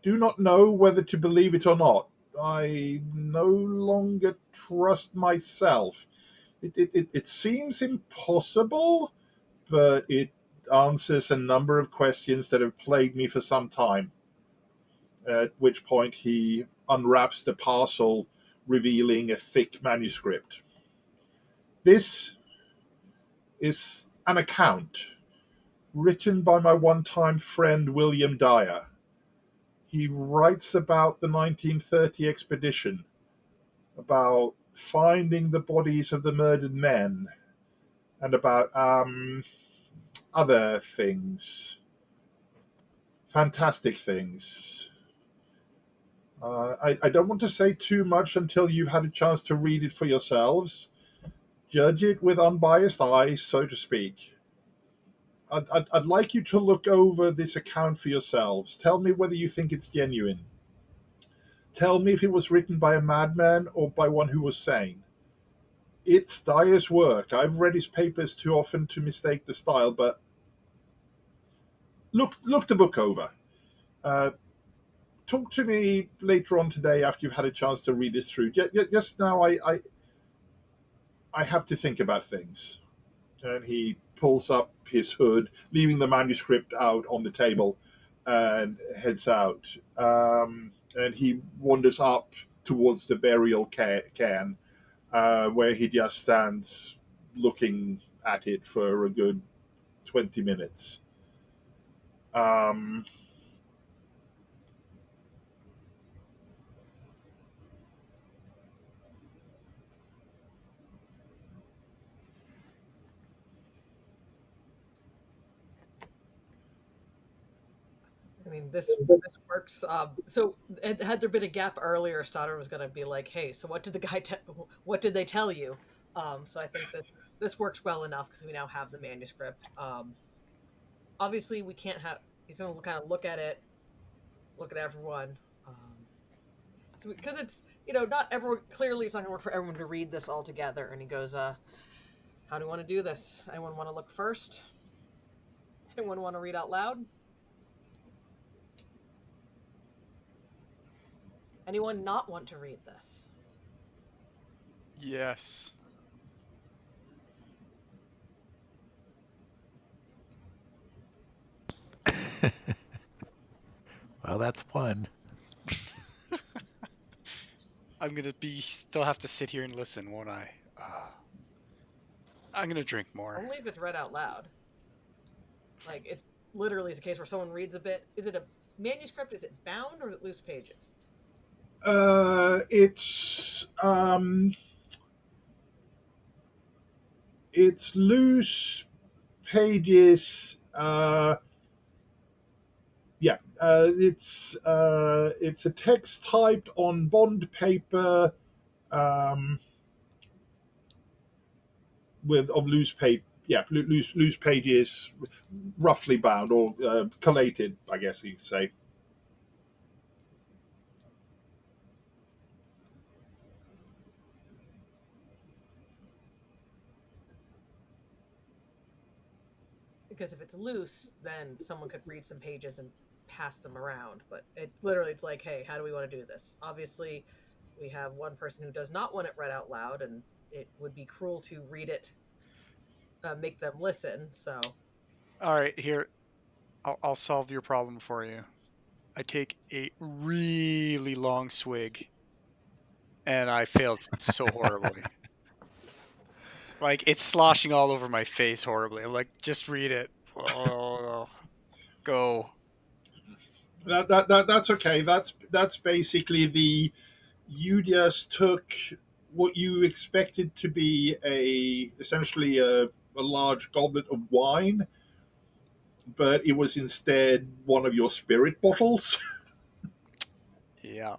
do not know whether to believe it or not. I no longer trust myself. It seems impossible, but it answers a number of questions that have plagued me for some time. At which point he unwraps the parcel, revealing a thick manuscript. This is an account written by my one time friend William Dyer. He writes about the 1930 expedition, about finding the bodies of the murdered men, and about other things, fantastic things. I don't want to say too much until you've had a chance to read it for yourselves. Judge it with unbiased eyes, so to speak. I'd like you to look over this account for yourselves. Tell me whether you think it's genuine. Tell me if it was written by a madman or by one who was sane. It's Dyer's work. I've read his papers too often to mistake the style, but look the book over. Uh, Talk to me later on today after you've had a chance to read it through. Just now, I have to think about things. And he pulls up his hood, leaving the manuscript out on the table, and heads out. And he wanders up towards the burial cairn, where he just stands looking at it for a good 20 minutes. Um, I mean, this works. So, had there been a gap earlier, Stoddard was going to be like, "Hey, so what did the what did they tell you?" So I think this works well enough because we now have the manuscript. Obviously, we can't have. He's going to kind of look at it, look at everyone. So because it's not everyone, clearly it's not going to work for everyone to read this all together. And he goes, "How do you want to do this? Anyone want to look first?" Anyone want to read out loud? Anyone not want to read this? Yes. Well, that's one. I'm gonna still have to sit here and listen, won't I? I'm gonna drink more. Only if it's read out loud. Like, it's literally a case where someone reads a bit. Is it a manuscript? Is it bound, or is it loose pages? It's loose pages. It's a text typed on bond paper, um, with of loose paper. Yeah, loose pages, roughly bound or collated, I guess you say. Because if it's loose, then someone could read some pages and pass them around. But it's like, hey, how do we want to do this? Obviously, we have one person who does not want it read out loud, and it would be cruel to read it, make them listen. So All right, here. I'll solve your problem for you. I take a really long swig, and I failed so horribly. Like, it's sloshing all over my face horribly. I'm like, just read it. Oh, go. That's okay. That's basically the you just took what you expected to be essentially a large goblet of wine, but it was instead one of your spirit bottles. Yeah.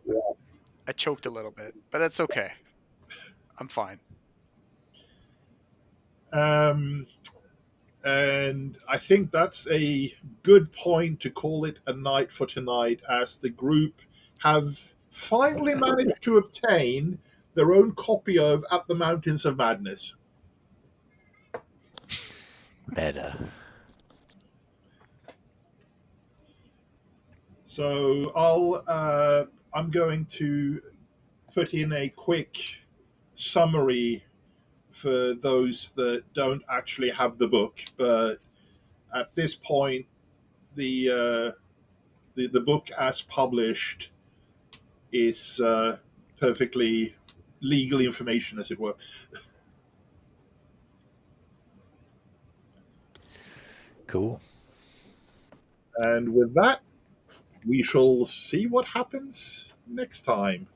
I choked a little bit, but that's okay. I'm fine. um, and I think that's a good point to call it a night for tonight, as the group have finally managed to obtain their own copy of At the Mountains of Madness. Meta. So I'm going to put in a quick summary for those that don't actually have the book, but at this point, the book as published is perfectly legal information, as it were. Cool. And with that, we shall see what happens next time.